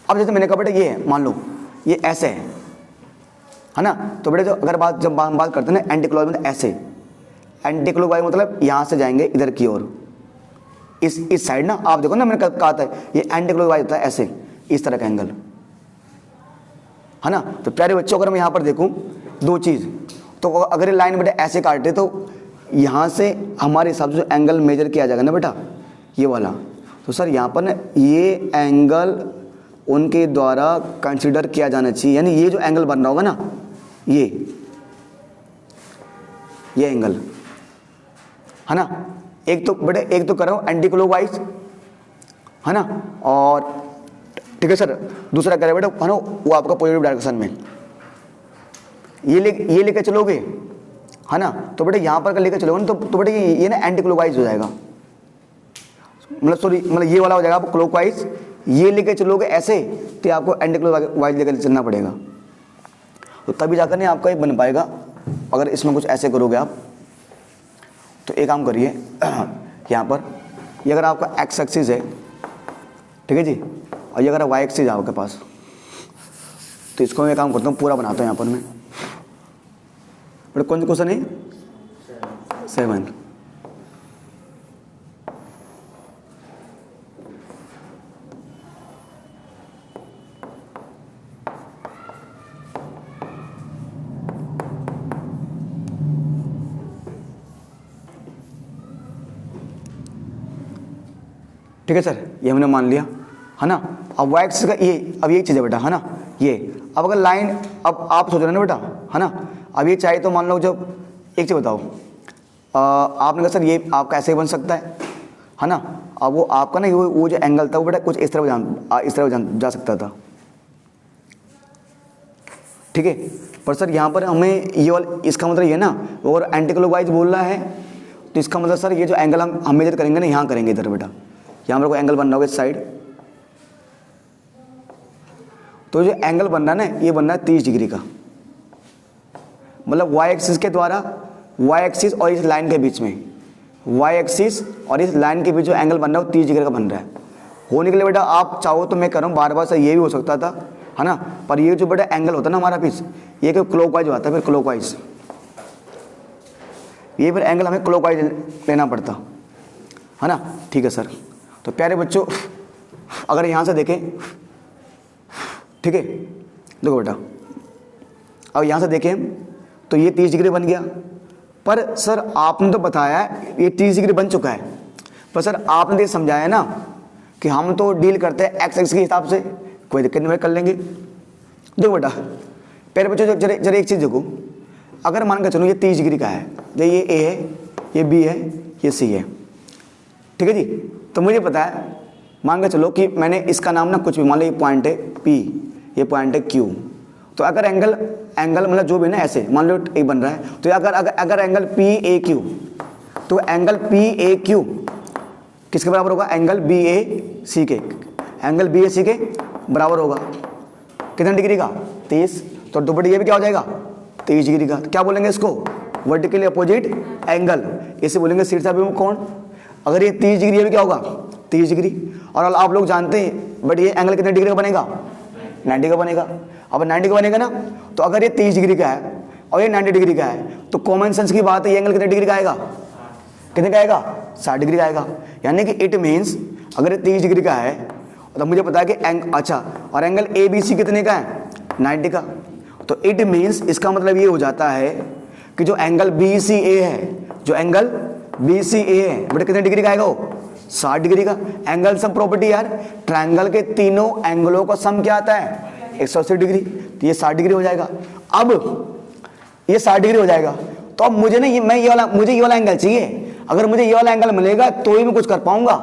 अब जैसे मैंने कहा बेटा ये है, मान लो ये ऐसे है ना, तो बेटा जो अगर जब बात करते हैं ना एंटी क्लॉकवाइज मतलब ऐसे, एंटी क्लॉकवाइज मतलब यहाँ से जाएंगे इधर की ओर, इस साइड ना। आप देखो ना मैंने कहा था ये एंटी क्लॉकवाइज होता है ऐसे, इस तरह का एंगल है ना। तो प्यारे बच्चों अगर मैं यहाँ पर देखूँ दो चीज़, तो अगर ये लाइन बेटा ऐसे काटे तो यहाँ से हमारे हिसाब से जो एंगल मेजर किया जाएगा ना बेटा ये वाला, तो सर यहाँ पर ना ये एंगल उनके द्वारा कंसिडर किया जाना चाहिए, यानी ये जो एंगल बन रहा होगा ना ये एंगल है ना। एक तो बेटे एक तो कर रहा हूँ एंटी क्लॉकवाइज है ना, और ठीक है सर दूसरा करे बेटा है ना वो आपका पॉजिटिव डायरेक्शन में, ये लेके चलोगे है ना, तो बेटा यहाँ पर लेकर चलोगे ना तो बेटा ये ना एंटी क्लॉकवाइज हो जाएगा, मतलब सॉरी मतलब ये वाला हो जाएगा आपको क्लॉकवाइज। ये लेके चलोगे ऐसे तो आपको एंटी क्लॉकवाइज लेकर चलना पड़ेगा, तो तभी जाकर नहीं आपका ये बन पाएगा। अगर इसमें कुछ ऐसे करोगे आप, तो एक काम करिए यहाँ पर ये अगर आपका एक्स एक्सिस है ठीक है जी, और ये अगर वाई एक्सिस है आपके पास, तो इसको मैं काम करता हूँ पूरा बनाता हूँ यहाँ पर मैं। बट कौन सा क्वेश्चन है? 7। ठीक है सर, ये हमने मान लिया है ना। अब वाई एक्सिस का ये अब ये चीज़ है बेटा है ना ये। अब अगर लाइन अब आप सोच रहे हैं ना बेटा है ना, अब ये चाहिए तो मान लो जब एक चीज़ बताओ आपने कहा सर ये आपका ऐसे बन सकता है ना। अब वो आपका ना वो जो एंगल था वो बेटा कुछ इस तरह जा सकता था ठीक है। पर सर यहाँ पर हमें ये वाला इसका मतलब ये ना और एंटी क्लॉकवाइज बोल रहा है, तो इसका मतलब सर ये जो एंगल हम मेजर करेंगे ना यहाँ करेंगे इधर बेटा, यहाँ पर कोई एंगल बन रहा होगा इस साइड, तो जो एंगल बन रहा है ना ये बन रहा है 30 डिग्री का, मतलब वाई एक्सिस के द्वारा वाई एक्सिस और इस लाइन के बीच में, वाई एक्सिस और इस लाइन के बीच जो एंगल बन रहा है वो 30 डिग्री का बन रहा है। होने के लिए बेटा आप चाहो तो मैं कर रहा हूँ बार से ये भी हो सकता था है ना, पर ये जो बेटा एंगल होता है ना हमारा पीस ये क्लॉकवाइज आता है, फिर क्लॉकवाइज ये फिर एंगल हमें क्लॉकवाइज लेना पड़ता है ना। ठीक है सर। तो प्यारे बच्चों अगर यहाँ से देखें, ठीक है, देखो बेटा अब यहाँ से देखें तो ये 30 डिग्री बन गया, पर सर आपने तो बताया ये 30 डिग्री बन चुका है, पर सर आपने ये समझाया ना कि हम तो डील करते हैं एक्स एक्स के हिसाब से, कोई दिक्कत नहीं, कर लेंगे। देखो बेटा प्यारे बच्चों जरा एक चीज़ देखो, अगर मान के चलो ये 30 डिग्री का है, ये ए है, ये बी है, ये सी है, ठीक है जी। तो मुझे पता है, मान के चलो कि मैंने इसका नाम ना कुछ भी, मान लो ये पॉइंट है पी, ये पॉइंट है क्यू, तो अगर एंगल मतलब जो भी ना ऐसे मान लो ए बन रहा है, तो अगर एंगल पी ए क्यू, तो एंगल पी ए क्यू किसके बराबर होगा? एंगल बी ए सी के, एंगल बी ए सी के बराबर होगा कितने डिग्री का? 30। तो दुपट्टे ये भी क्या हो जाएगा? 30 डिग्री का। तो क्या बोलेंगे इसको? वर्टिकली अपोजिट एंगल, इसे बोलेंगे शीर्षाभिमुख कोण। अगर ये 30 डिग्री, ये भी क्या होगा? 30 डिग्री। और आप लोग जानते हैं बट ये एंगल कितने डिग्री का बनेगा? 90 का बनेगा। अब 90 का बनेगा ना, तो अगर ये 30 डिग्री का है और ये 90 डिग्री का है, तो कॉमन सेंस की बात है, ये एंगल कितने डिग्री का आएगा? कितने का आएगा? 60 डिग्री का आएगा। यानी कि इट मीन्स अगर ये 30 डिग्री का है तो मुझे पता है कि अच्छा, और एंगल ए बी सी कितने का है? 90 का। तो इट मीन्स इसका मतलब ये हो जाता है कि जो एंगल बी सी ए है, जो एंगल बी सी ए है बेटा कितने डिग्री का आएगा? वो 60 डिग्री का। एंगल सम प्रॉपर्टी यार, ट्रायंगल के तीनों एंगलों का सम क्या आता है? 180 डिग्री। तो ये 60 डिग्री हो जाएगा। अब ये 60 डिग्री हो जाएगा, तो अब मुझे ना मुझे ये वाला एंगल चाहिए। अगर मुझे ये वाला एंगल मिलेगा तो ही मैं कुछ कर पाऊंगा।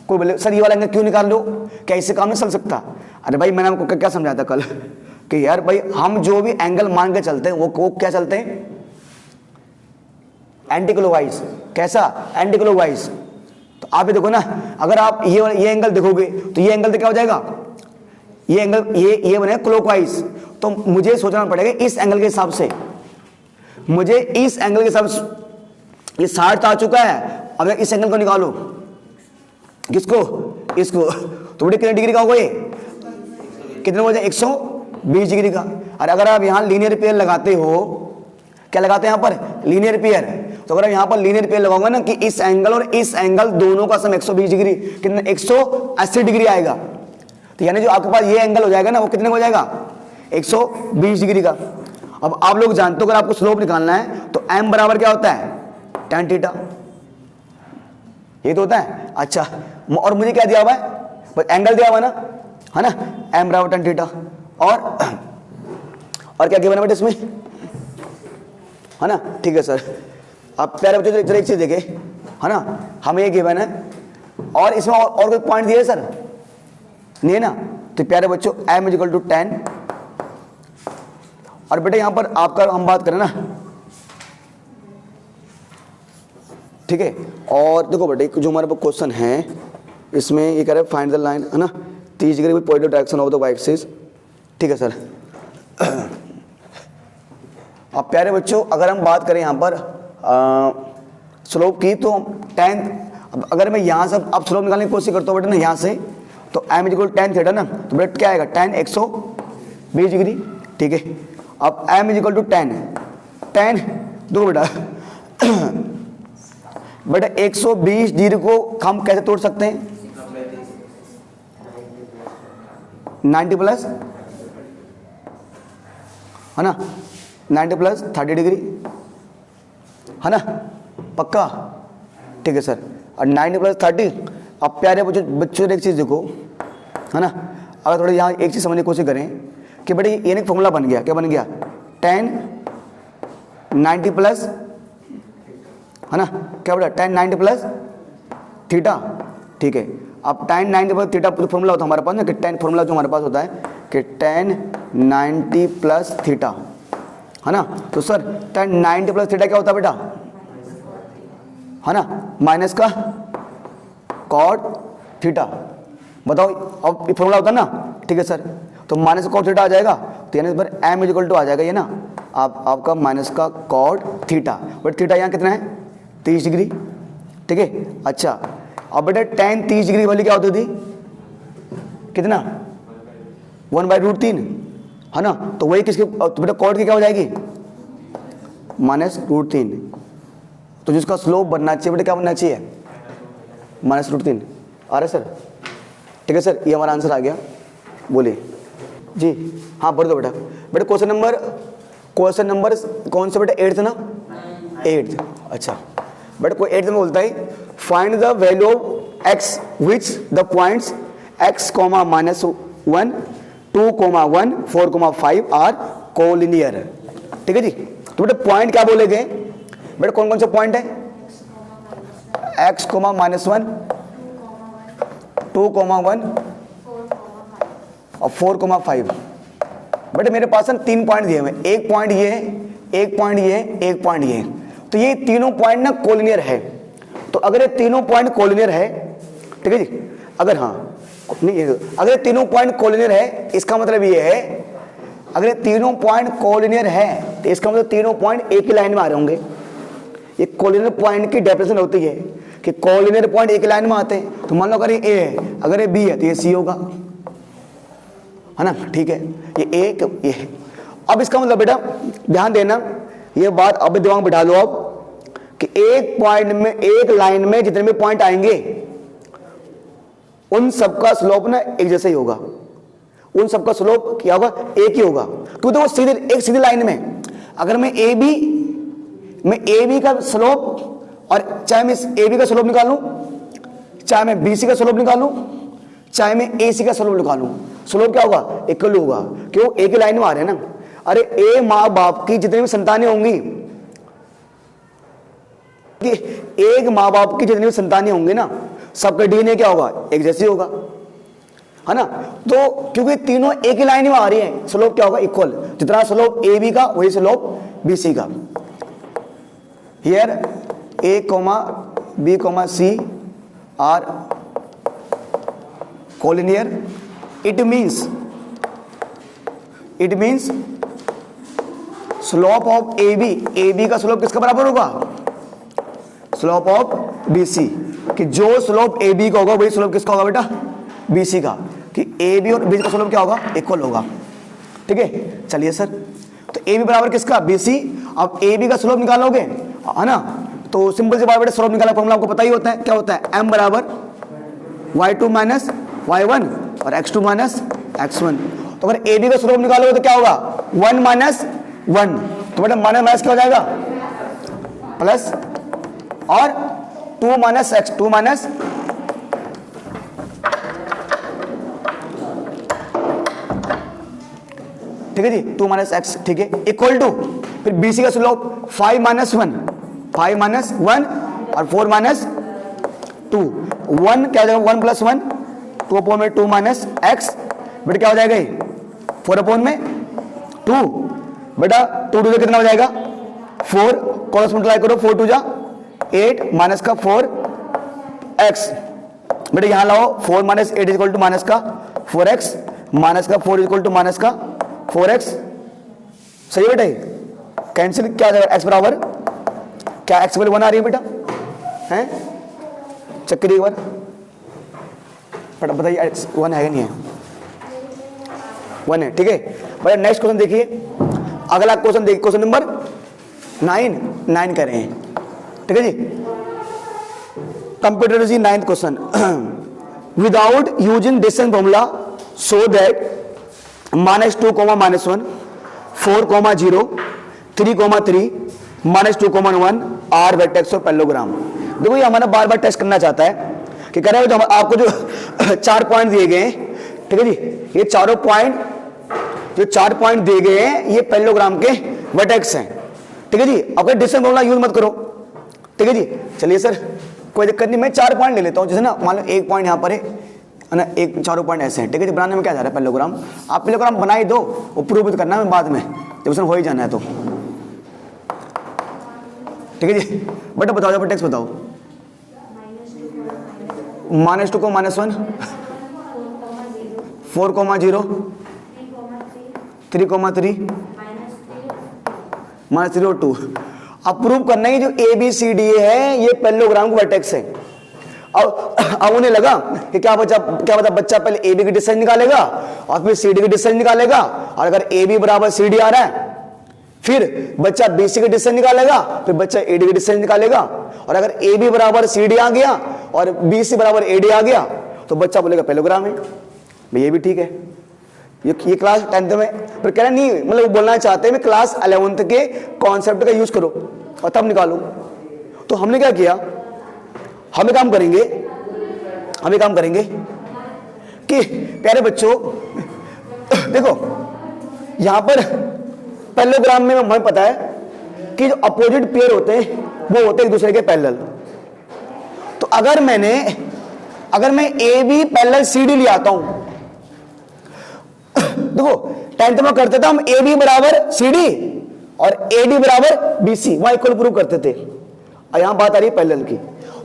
कोई बोले सर ये वाला एंगल क्यों निकाल लो, क्या इससे काम नहीं चल सकता? अरे भाई मैंने आपको क्या समझाया था कल कि यार भाई हम जो भी एंगल मान के चलते हैं वो क्या चलते हैं? Anti clockwise. कैसा? Anti clockwise. तो आप ये देखो ना, अगर आप ये एंगल देखोगे तो ये एंगल तो क्या हो जाएगा? ये एंगल ये बनेगा क्लॉकवाइज। तो मुझे सोचना पड़ेगा इस एंगल के हिसाब से, मुझे इस एंगल के हिसाब से, ये 60 आ चुका है, अब इस एंगल को निकालो। किसको? इसको। तो बड़े कितने डिग्री का होगा ये? कितने हो जाए? 120 डिग्री का। और अगर आप यहाँ लीनियर पेयर लगाते हो, क्या लगाते हैं यहाँ पर? Linear pair. तो अगर यहाँ पर लीनियर पेयर लगाऊंगा ना कि इस एंगल और इस एंगल दोनों का सम 120 डिग्री, कितने? 180 डिग्री आएगा। तो यानी जो आपके पास ये एंगल हो जाएगा ना, वो कितने हो जाएगा? 120 डिग्री का। अब आप लोग जानते हो अगर आपको स्लोप निकालना है तो m बराबर क्या होता है? tan theta. ये तो होता है। अच्छा, और मुझे क्या दिया हुआ है? बस एंगल दिया हुआ है ना, m बराबर tan थीटा। और क्या गिवन है बेटा इसमें? है ना। ठीक है सर। आप प्यारे बच्चों जरा एक चीज देखे, है ना, हमें ये गिवन है और इसमें और कोई पॉइंट दिए सर? नहीं है ना। तो प्यारे बच्चों m इक्वल टू 10, और बेटा यहां पर आपका हम बात करें ना, ठीक है। और देखो बेटे जो हमारे पास क्वेश्चन है इसमें ये कह रहे हैं फाइंड द लाइन, है ना, 30 degree with positive direction of the y axis. ठीक है सर। अब प्यारे बच्चों अगर हम बात करें यहाँ पर स्लोप की, तो tan, अगर मैं यहाँ से अब स्लोप निकालने की कोशिश करता हूँ बेटा ना यहाँ से, तो m इक्वल tan थीटा ना, तो बेटा क्या आएगा? tan 120 degree. ठीक है। अब m इक्वल टू tan दो बेटा बेटा 120 डिग्री को हम कैसे तोड़ सकते हैं? 90 प्लस, है ना, 90 प्लस 30 डिग्री, है ना, पक्का? ठीक है सर। और 90 प्लस 30। अब प्यारे बच्चों एक चीज़ देखो, है ना, अगर थोड़ी यहाँ एक चीज़ समझने की कोशिश करें कि बेटे ये एक फॉर्मूला बन गया, क्या बन गया? tan 90 प्लस, है ना, क्या बेटा? tan 90 plus theta. ठीक है। अब tan 90 प्लस थीटा फॉर्मूला होता है हमारे पास ना, कि tan फॉर्मूला जो हमारे पास होता है कि tan 90 प्लस थीटा, है ना। तो सर tan 90 प्लस थीटा क्या होता है बेटा? है ना, माइनस का cot थीटा। बताओ, अब ये फॉर्मूला होता है ना। ठीक है सर। तो माइनस का cot थीटा आ जाएगा, तो यानी इस पर m इक्वल टू आ जाएगा ये ना, आपका माइनस का cot थीटा। बट थीटा यहाँ कितना है? 30 डिग्री। ठीक है। अच्छा, अब बेटा tan 30 डिग्री वाली क्या होती थी? कितना? 1/√3, है ना। तो वही किसके, तो बेटा cot की क्या हो जाएगी? -√3। तो जिसका स्लोप बनना चाहिए बेटा क्या बनना चाहिए, -√3। आ रहा है सर? ठीक है सर, ये हमारा आंसर आ गया। बोलिए जी, हाँ भर दो बेटा। बेटा क्वेश्चन नंबर कौन सा बेटा, 8th ना, 8th। अच्छा बेटा कोई 8th में बोलता है find the value of x which the points x, -1, 2,1, 4,5 are collinear. ठीक है जी। तो बेटा पॉइंट क्या बोले गए बेटा, कौन कौन से पॉइंट है, x, -1, 2,1 और 4,5। बेटा मेरे पास ना 3 पॉइंट दिए हुए, एक पॉइंट ये है, एक पॉइंट ये है, एक पॉइंट ये है। तो ये तीनों पॉइंट ना कोलिनियर है। तो अगर ये तीनों पॉइंट कोलिनियर है, ठीक है जी, अगर नहीं अगर ये तीनों पॉइंट कोलिनियर है, इसका मतलब ये है अगर ये तीनों पॉइंट कोलिनियर है तो इसका मतलब तीनों पॉइंट एक ही लाइन में आ रहे होंगे। ये कोलिनियर पॉइंट की डेफिनेशन होती है कि कोलिनियर पॉइंट एक ही लाइन में आते हैं। तो मान लो अगर ये ए है, अगर ये बी है तो ये सी होगा, है ना? ठीक है, ये एक ये है। अब इसका मतलब बेटा ध्यान देना, ये बात अब दिमाग में बिठा लो आप कि एक पॉइंट में, एक लाइन में जितने भी पॉइंट आएंगे उन सबका स्लोप ना एक जैसा ही होगा, उन सबका स्लोप क्या होगा, एक ही होगा। क्योंकि देखो सीधे एक सीधी लाइन में अगर मैं ए बी का स्लोप, और चाहे मैं ए बी का स्लोप निकालूं, चाहे मैं बी सी का स्लोप निकालूं, चाहे मैं ए सी का स्लोप निकालूं, स्लोप क्या होगा, इक्वल होगा। क्यों, एक ही लाइन में आ रहे हैं ना। अरे ए माँ बाप की जितनी भी संतानें होंगी, कि एक माँ बाप की जितनी भी संतानें होंगी ना, सबका डीएनए क्या होगा, एक जैसी होगा, है ना? तो क्योंकि तीनों एक ही लाइन में आ रही हैं, स्लोप क्या होगा, इक्वल। जितना स्लोप ए बी का वही स्लोप बी सी का। Here A, B, C are collinear. It means slope of A B का स्लोप किसका बराबर होगा, स्लोप ऑफ बी सी। कि जो स्लोप ए बी का होगा वही स्लोप किसका होगा बेटा, बी सी का। कि ए बी और बी का स्लोप क्या होगा, इक्वल होगा। ठीक है, चलिए सर, तो ए बी बराबर किसका, बी सी। अब ए बी का स्लोप निकालोगे, है ना? तो सिंपल सी बात बेटा, स्लोप निकालने का फॉर्मूला आपको पता ही होता है, क्या होता है, m बराबर y2 माइनस y1 और x2 माइनस x1। तो अगर ए बी का स्लोप निकालोगे तो क्या होगा, 1 माइनस 1। तो बेटा माइनस क्या हो जाएगा, प्लस, और 2 माइनस एक्स, 2 माइनस, ठीक है जी, 2 माइनस एक्स, ठीक है, इक्वल टू, फिर बी सी का स्लोप 5 माइनस 1 और 4 माइनस 2। 1 क्या हो जाएगा, 1 प्लस 1, 2 अपॉन में 2 माइनस एक्स। बेटा क्या हो जाएगा ये, 4 अपॉन में 2। बेटा 2 2 कितना हो जाएगा, 4, क्रॉस मल्टीप्लाई करो, 4 2 जा 8 माइनस का 4 एक्स। बेटा यहां लाओ, 4 माइनस 8 इक्वल टू माइनस का 4 एक्स, माइनस का 4 इक्वल टू माइनस का 4 एक्स। सही है बेटा, कैंसिल, क्या आ जाएगा, एक्स बराबर क्या, एक्स बराबर 1 आ रही है बेटा, हैं? चेक करिए एक बार, बेटा बताइए एक्स 1 है या नहीं है, 1 है। ठीक है बेटा, नेक्स्ट क्वेश्चन देखिए, अगला क्वेश्चन देखिए, क्वेश्चन नंबर 9 कर रहे हैं। ठीक है जी, computer ji 9th question. Without using distance formula so that -2, -1, 4, 0, 3, 3, -2, 1 are vectors of parallelogram. देखो ये हमारा बार बार टेस्ट करना चाहता है कि कह रहे हो, तो आपको जो 4 पॉइंट दिए गए हैं, ठीक है जी, ये चारों पॉइंट, जो 4 पॉइंट दिए गए हैं ये पैरेललोग्राम के वर्टेक्स हैं। ठीक है जी, अगर डिस्टेंस फॉर्मूला यूज मत करो। ठीक है जी, चलिए सर कोई दिक्कत नहीं, मैं 4 पॉइंट ले लेता हूँ, जैसे ना मान लो एक पॉइंट यहाँ पर है ना, एक चारों पॉइंट ऐसे हैं। ठीक है जी, बनाने में क्या जा रहा है, पैरेललोग्राम। आप पैरेललोग्राम बना ही दो, वो प्रूव करना है बाद में, जब उसने हो ही जाना है तो। ठीक है जी, बट बताओ, जब टेक्स्ट बताओ, -2 को -1, 4, 0, 3, 3, -3 और 2। अब प्रूव करना है जो ए बी सी डी है ये पैरेललोग्राम का वर्टेक्स है। अब उन्हें लगा कि क्या बच्चा पहले ए बी की डिस्टेंस निकालेगा और फिर सी डी की डिस्टेंस निकालेगा, और अगर ए बी बराबर सी डी आ रहा है फिर बच्चा BC का डिस्टेंस निकालेगा, फिर बच्चा AD का डिस्टेंस निकालेगा, और अगर AB बराबर CD आ गया और BC बराबर AD आ गया तो बच्चा बोलेगा पैरेललोग्राम है। भाई ये भी ठीक है, ये क्लास 10th में, पर कह रहा नहीं, मतलब बोलना चाहते हैं मैं क्लास 11th के कॉन्सेप्ट का यूज करो और तब निकालो। तो हमने क्या किया, हम काम करेंगे कि प्यारे बच्चों देखो यहां पर पैरेललोग्राम में हमें पता है कि जो अपोजिट पेयर होते हैं वो होते हैं एक दूसरे के पैरेलल। तो अगर मैं AB पैरेलल CD ले आता हूं, देखो 10th में करते थे हम AB बराबर CD और AD बराबर BC, वहां इक्वल प्रूव करते थे, और यहां बात आ रही है पैरेलल की।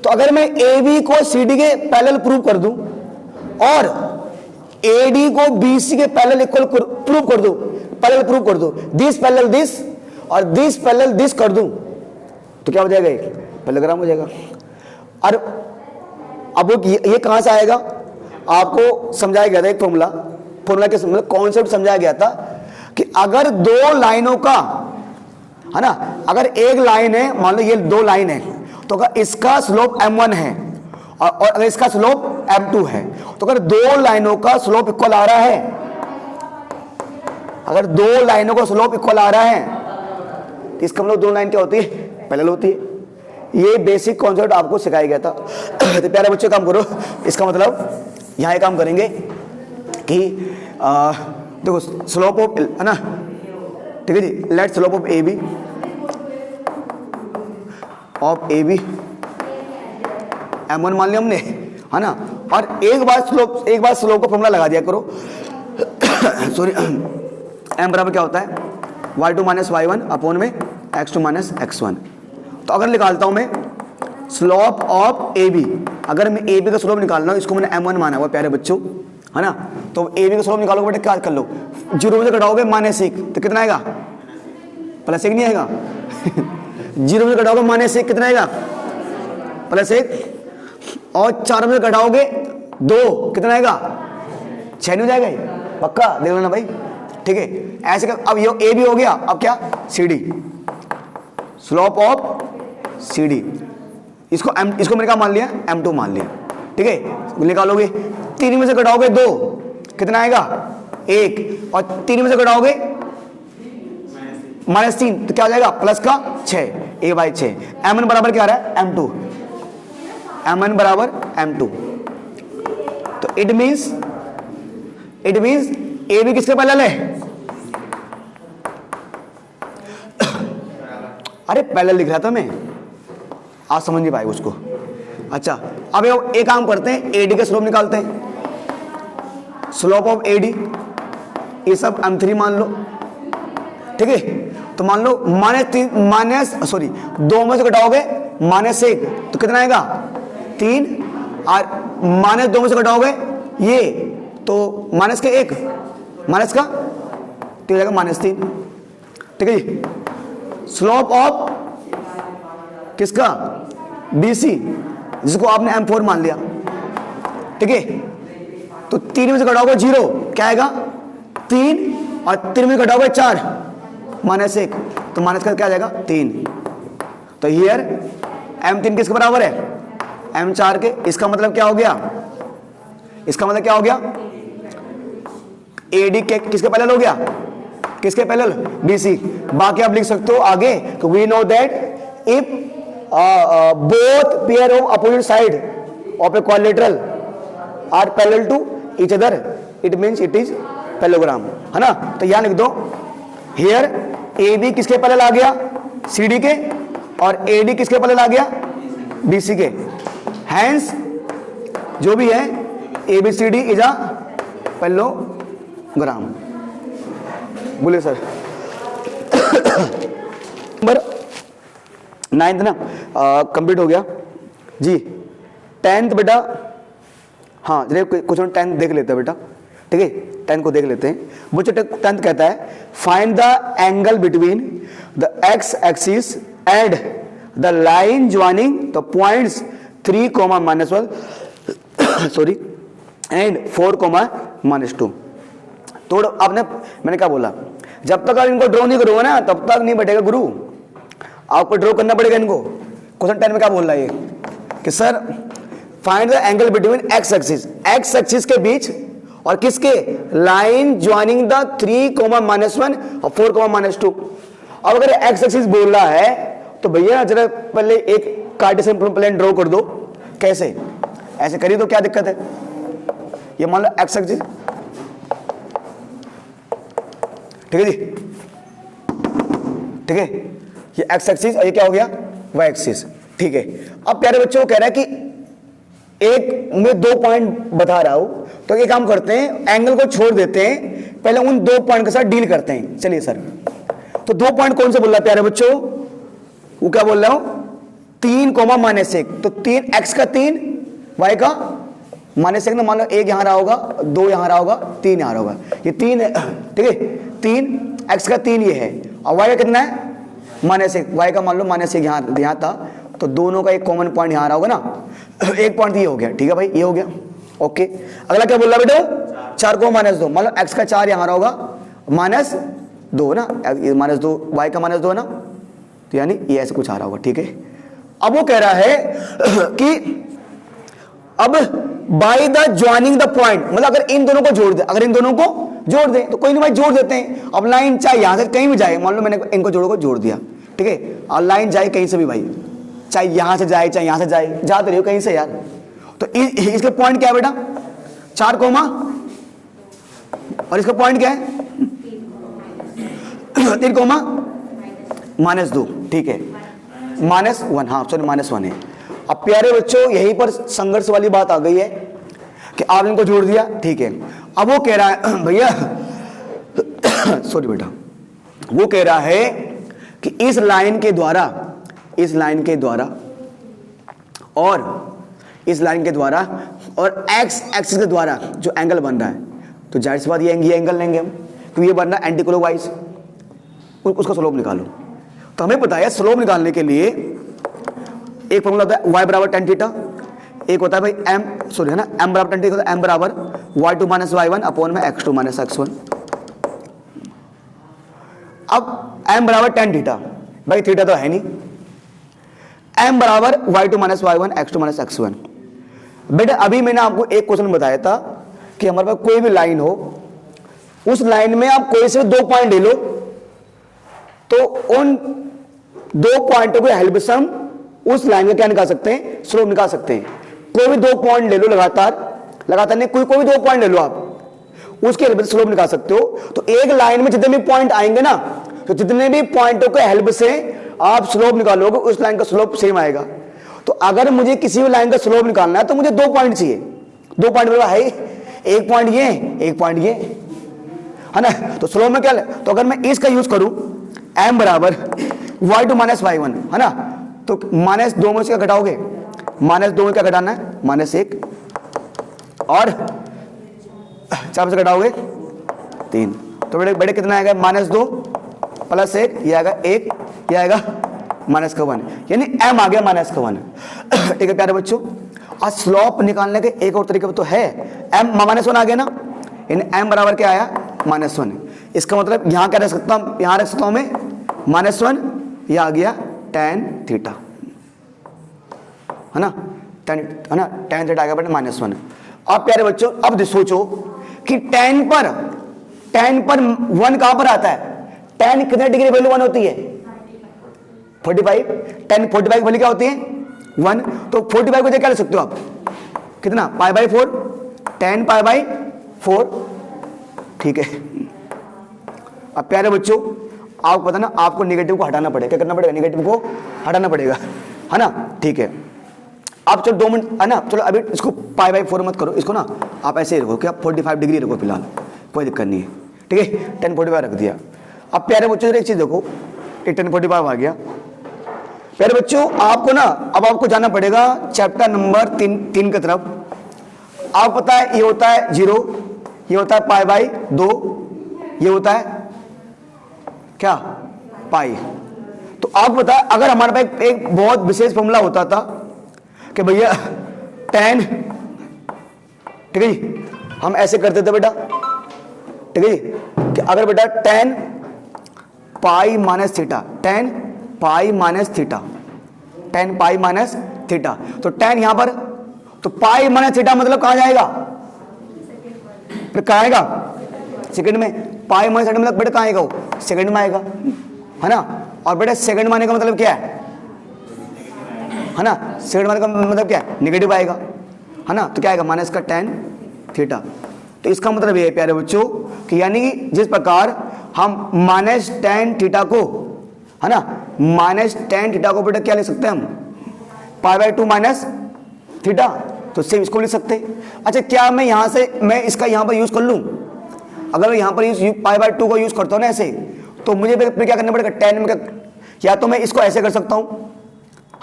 तो अगर मैं AB को CD के पैरेलल प्रूव कर दूं और AD को BC के पैरेलल इक्वल प्रूव कर दूं, पैरेलल प्रूव कर दूं, दिस पैरेलल दिस और दिस पैरेलल दिस कर दूं, तो क्या हो जाएगा, ये पैरेललोग्राम हो जाएगा। और अब ये कहां से आएगा, आपको समझाया गया था एक फॉर्मूला के मतलब कॉन्सेप्ट समझाया गया था कि अगर दो लाइनों का, है ना, अगर एक लाइन है, मान लो ये दो लाइन है, तो अगर इसका स्लोप m1 है और अगर इसका स्लोप m2 है, तो अगर दो लाइनों का स्लोप इक्वल आ रहा है, अगर दो लाइनों का स्लोप इक्वल आ रहा है तो इसका मतलब दो लाइन क्या होती है, पैरेलल होती है। ये बेसिक कॉन्सेप्ट आपको सिखाया गया था। तो प्यारे बच्चों काम करो, इसका मतलब यहां काम करेंगे कि देखो स्लोप ऑफ, है ना, ठीक है जी, let slope of AB m1 मान लिया हमने, है ना, और एक बार स्लोप का फॉर्मूला लगा दिया करो। सॉरी, m बराबर क्या होता है, y2 माइनस y1 अपॉन में x2 माइनस x1। तो अगर निकालता हूं मैं स्लोप ऑफ AB, अगर मैं AB का स्लोप निकालना हूं, इसको मैंने m1 माना हुआ प्यारे बच्चों, है ना, तो AB का स्लोप निकालोगे बेटे क्या कर लो, 0 में से घटाओगे -1 तो कितना आएगा, +1 नहीं आएगा। 0 में से घटाओगे -1 कितना आएगा, +1, और 4 में से घटाओगे 2 कितना आएगा, 6 नहीं हो जाएगा, पक्का देख लेना भाई, ठीक है। ऐसे कर, अब ये AB हो गया, अब क्या CD, स्लोप ऑफ CD, इसको मैंने क्या मान लिया, m2 मान लिया, ठीक है। निकालोगे 3 में से घटाओगे 2 कितना आएगा, 1, और 3 में से घटाओगे -3 तो क्या हो जाएगा, प्लस का 6, a/6। mn बराबर क्या आ रहा है, m2, mn बराबर m2। तो इट मीन्स AB किसके पैरेलल है, अरे पैरेलल लिख रहा था मैं, आप समझ नहीं पाए उसको। अच्छा, अब एक काम करते हैं, AD का स्लोप निकालते हैं, स्लोप ऑफ AD, ये सब m3 मान लो, ठीक है। तो मान लो -2 में से घटाओगे -1 तो कितना आएगा, 3, और -2 में से घटाओगे ये तो -1 माइनस का तो हो जाएगा -3, ठीक है जी। स्लोप ऑफ किसका, BC, जिसको आपने m4 मान लिया, ठीक है। तो 3 में से घटाओगे 0 क्या आएगा, 3, और 3 में से घटाओगे 4 -1 तो माइनस का क्या आ जाएगा, 3। तो हियर m3 किसके बराबर है, m4 के। इसका मतलब क्या हो गया, AD के किसके पैरेलल हो गया, किसके पैरेलल, BC। बाकी आप लिख सकते हो आगे, we know that if both pair of opposite side of a quadrilateral are parallel to each other, it means it is parallelogram, है ना। तो यहां लिख दो, हियर AB किसके पैरेलल आ गया, CD के, और AD किसके पैरेलल आ गया, BC के। हैंस जो भी है ABCD इज अ पैरेललोग्राम। बोलिए सर। नंबर 9th ना कंप्लीट हो गया जी। 10th बेटा, हाँ चलिए क्वेश्चन 10th देख लेते हैं बेटा, ठीक है, 10th को देख लेते हैं। वो 10th कहता है find the angle between the x axis and the line joining the points 3, -1 sorry and 4, -2। तो आपने, मैंने क्या बोला, जब तक आप इनको ड्रॉ नहीं करोगे ना तब तक नहीं बैठेगा गुरु, आपको ड्रॉ करना पड़ेगा इनको। क्वेश्चन 10 में क्या बोल रहा है ये कि sir find the angle between x axis, x axis के बीच और किसके, लाइन ज्वाइनिंग द 3, -1 और 4, -2। अब अगर एक्स एक्सिस बोल रहा है तो भैया जरा पहले एक कार्टेशियन प्लेन ड्रॉ कर दो। कैसे, ऐसे करिए तो क्या दिक्कत है। ये मान लो एक्स एक्सिस, ठीक है जी, ठीक है, ये एक्स एक्सिस और ये क्या हो गया, वाई एक्सिस, ठीक है। अब प्यारे बच्चों कह रहा है कि एक मैं 2 पॉइंट बता रहा हूं, तो ये काम करते हैं, एंगल को छोड़ देते हैं, पहले उन 2 पॉइंट के साथ डील करते हैं। चलिए सर, तो 2 पॉइंट कौन से बोल रहा है प्यारे बच्चों, वो क्या बोल रहा हूं, 3, -1, तो 3 एक्स का 3 वाई का -1, तो मान लो 1 यहां रहा होगा, 2 यहां रहा होगा, 3 यहां रहा होगा, ये 3 है, ठीक है, 3 एक्स का 3 ये है, और वाई का कितना है -1, वाई का मान लो -1 यहां था, तो दोनों का एक कॉमन पॉइंट यहां रहा होगा ना, एक पॉइंट ये हो गया, ठीक है भाई, ये हो गया, ओके। अगला क्या बोल रहा है बेटा, 4 को -2, मान लो एक्स का 4 यहां रहा होगा, -2 ना, -2 वाई का -2 है ना, तो यानी ये ऐसे कुछ आ रहा होगा, ठीक है। अब वो कह रहा है कि अब by the joining the point, मतलब अगर इन दोनों को जोड़ दे, अगर इन दोनों को जोड़ दे तो कोई नहीं भाई जोड़ देते हैं। अब लाइन चाहे यहां से कहीं भी जाए, मान लो मैंने इनको जोड़ों को जोड़ दिया, ठीक है, और लाइन जाए कहीं से भी भाई, चाहे यहां से जाए चाहे यहां से जाए, जाते रहिए कहीं से यार, तो इसके पॉइंट क्या है बेटा, 4 कोमा, और इसका पॉइंट क्या है 3 कोमा -2, ठीक है, -1, हाँ सॉरी -1 है। अब प्यारे बच्चों यहीं पर संघर्ष वाली बात आ गई है कि आप इनको जोड़ दिया, ठीक है। अब वो कह रहा है भैया सॉरी बेटा, वो कह रहा है कि इस लाइन के द्वारा, इस लाइन के द्वारा और इस लाइन के द्वारा और एक्स एक्सिस के द्वारा जो एंगल बन रहा है, तो जाहिर सी बात ये एंगल लेंगे हम, क्योंकि ये बन रहा है एंटी क्लॉकवाइज, उसका स्लोप निकालो। तो हमें पता है स्लोप निकालने के लिए एक फॉर्मूला होता है y बराबर tan थीटा, एक होता है भाई m सॉरी है ना m बराबर tan थीटा, m बराबर y2 - y1 अपॉन में x2 - x1। अब m बराबर tan थीटा, भाई थीटा तो है नहीं, m बराबर y2 - y1 x2 - x1। बेटा अभी मैंने आपको एक क्वेश्चन बताया था कि हमारे पास कोई भी लाइन हो, उस लाइन में आप कोई से 2 पॉइंट ले लो, तो उन 2 पॉइंटों के हेल्प से हम उस लाइन का क्या निकाल सकते हैं, स्लोप निकाल सकते हैं। कोई भी 2 पॉइंट ले लो लगातार नहीं, कोई भी 2 पॉइंट ले लो आप, उसके हेल्प से स्लोप निकाल सकते हो। तो एक लाइन में जितने भी पॉइंट आएंगे ना, तो जितने भी पॉइंटों के हेल्प से आप स्लोप निकालोगे, उस लाइन का स्लोप सेम आएगा। तो अगर मुझे किसी भी लाइन का स्लोप निकालना है तो मुझे 2 पॉइंट चाहिए, 2 पॉइंट मेरे पास है, एक पॉइंट ये, एक पॉइंट ये है ना। तो स्लोप में क्या है, तो अगर मैं इसका यूज करूं m बराबर y2 - y1 है ना, तो -2 में से क्या घटाओगे, -2 में क्या घटाना है, -1, और 4 में से घटाओगे 3, तो बेटे कितना आएगा, -2 + 1, ये आएगा 1, ये आएगा -1, यानी m आ गया -1। ठीक है प्यारे बच्चों, और स्लोप निकालने के एक और तरीका तो है, m -1 आ गया ना, यानी m बराबर क्या आया, -1। इसका मतलब यहां क्या रख सकता हूं, यहां रख सकता हूं मैं -1, ये आ गया tan थीटा, है ना, tan थीटा आ गया बेटा -1। अब प्यारे बच्चों अब सोचो कि tan पर 1 कहां पर आता है, tan कितने डिग्री वैल्यू 1 होती है, 45, tan 45 वैल्यू क्या होती है 1, तो 45 को क्या लिख सकते हो आप, कितना π/4, tan π/4, ठीक है। अब प्यारे बच्चों आपको पता ना, आपको नेगेटिव को हटाना पड़ेगा, क्या करना पड़ेगा, नेगेटिव को हटाना पड़ेगा, है ना, ठीक है। आप चलो 2 मिनट है ना, चलो अभी इसको π/4 मत करो, इसको ना आप ऐसे ही रखो, क्या 45 डिग्री रखो फिलहाल, कोई दिक्कत नहीं है, ठीक है, tan 45 रख दिया। अब प्यारे बच्चों एक चीज देखो, ये tan 45 आ गया। प्यारे बच्चों आपको ना अब आपको जाना पड़ेगा चैप्टर नंबर 3 की तरफ। आपको पता है ये होता है 0, ये होता है π/2, ये होता है क्या पाई। तो आप बता, अगर हमारे पास एक बहुत विशेष फॉर्मूला होता था कि भैया tan, ठीक है जी, हम ऐसे करते थे बेटा, ठीक है जी, कि अगर बेटा tan pi minus theta, ten pi minus theta, ten pi minus theta. तो टेन यहां पर, तो पाई माइनस थीटा मतलब कहां जाएगा, फिर कहां आएगा, सेकंड में। पाई माइनस थीटा मतलब बेटा कहां आएगा, वो सेकंड में आएगा, है ना। और बेटा सेकंड में आने का मतलब क्या है ना, सेकंड में आने का मतलब क्या है, नेगेटिव आएगा, है ना। तो क्या आएगा, माइनस का टेन थीटा। तो इसका मतलब ये है प्यारे बच्चों कि यानी कि जिस प्रकार हम माइनस टेन थीटा को, है ना, माइनस टेन थीटा को बेटा क्या लिख सकते हैं हम, pi by two minus theta. तो सेम इसको लिख सकते हैं। अच्छा, क्या मैं यहां से, मैं इसका यहां पर यूज कर लूं, अगर मैं यहां पर पाई बाय टू को यूज करता हूं ना ऐसे, तो मुझे फिर क्या करना पड़ेगा, टेन में, या तो मैं इसको ऐसे कर सकता हूं,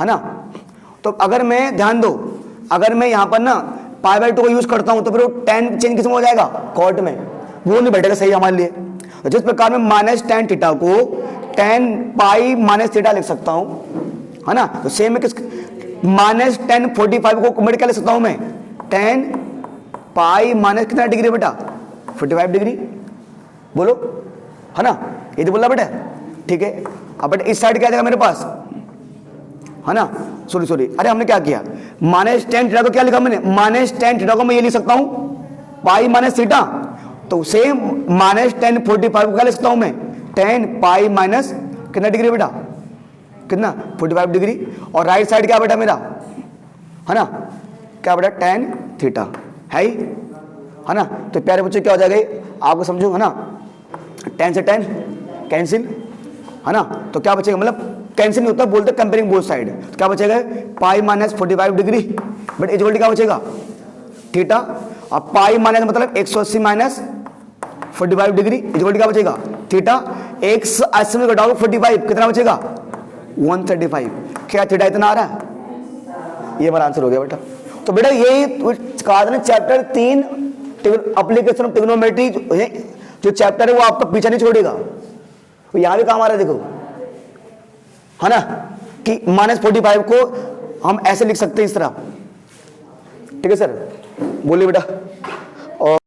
है ना। तो अगर मैं ध्यान दो, अगर मैं यहां पर ना पाई बाय टू को यूज करता हूं तो फिर वो टेन चेंज किस में हो जाएगा, कॉट में, वो नहीं बैठेगा सही हमारे लिए। तो जिस प्रकार मैं माइनस टेन थीटा को टेन पाई माइनस थीटा लिख सकता हूं, है ना। तो सेम है किस, माइनस टेन 45 को मैं क्या लिख सकता हूं, मैं टेन पाई माइनस कितना डिग्री बेटा, 45 डिग्री, बोलो, है ना। ये तो बोला बेटा, ठीक है। अब बेटा इस साइड क्या जाएगा मेरे पास, है ना, सॉरी, अरे हमने क्या किया, माइनस टेन थीटा को क्या लिखा मैंने, माइनस टेन थीटा को मैं ये लिख सकता हूं पाई माइनस थीटा। तो सेम माइनस टेन 45 को क्या लिख सकता हूं मैं, टेन पाई माइनस कितना डिग्री बेटा, कितना 45 डिग्री। और राइट साइड क्या बेटा मेरा, है ना, क्या बेटा टेन थीटा है ना। तो प्यारे बच्चों क्या हो जाएगा, आपको समझो, है ना, टेन से टेन कैंसिल, है ना। तो क्या बचेगा, मतलब कैंसिल नहीं होता, बोलते कंपेयरिंग बोथ साइड। तो क्या बचेगा, pi minus 45 degree, but is equal to क्या बचेगा, थीटा। अब पाई माइनस मतलब 180 minus 45 degree is equal to क्या बचेगा, थीटा। 180 में घटाओ 45 कितना बचेगा, 135। क्या थीटा इतना आ रहा है, ये हमारा आंसर हो गया बेटा। तो बेटा यही कहा था ना, चैप्टर 3 एप्लीकेशन ऑफ ट्रिग्नोमेट्री जो चैप्टर है वो आपका पीछे नहीं छोड़ेगा, तो यहां भी काम आ रहा है, देखो, है ना, कि माइनस 45 को हम ऐसे लिख सकते हैं इस तरह, ठीक है सर, बोलिए बेटा। और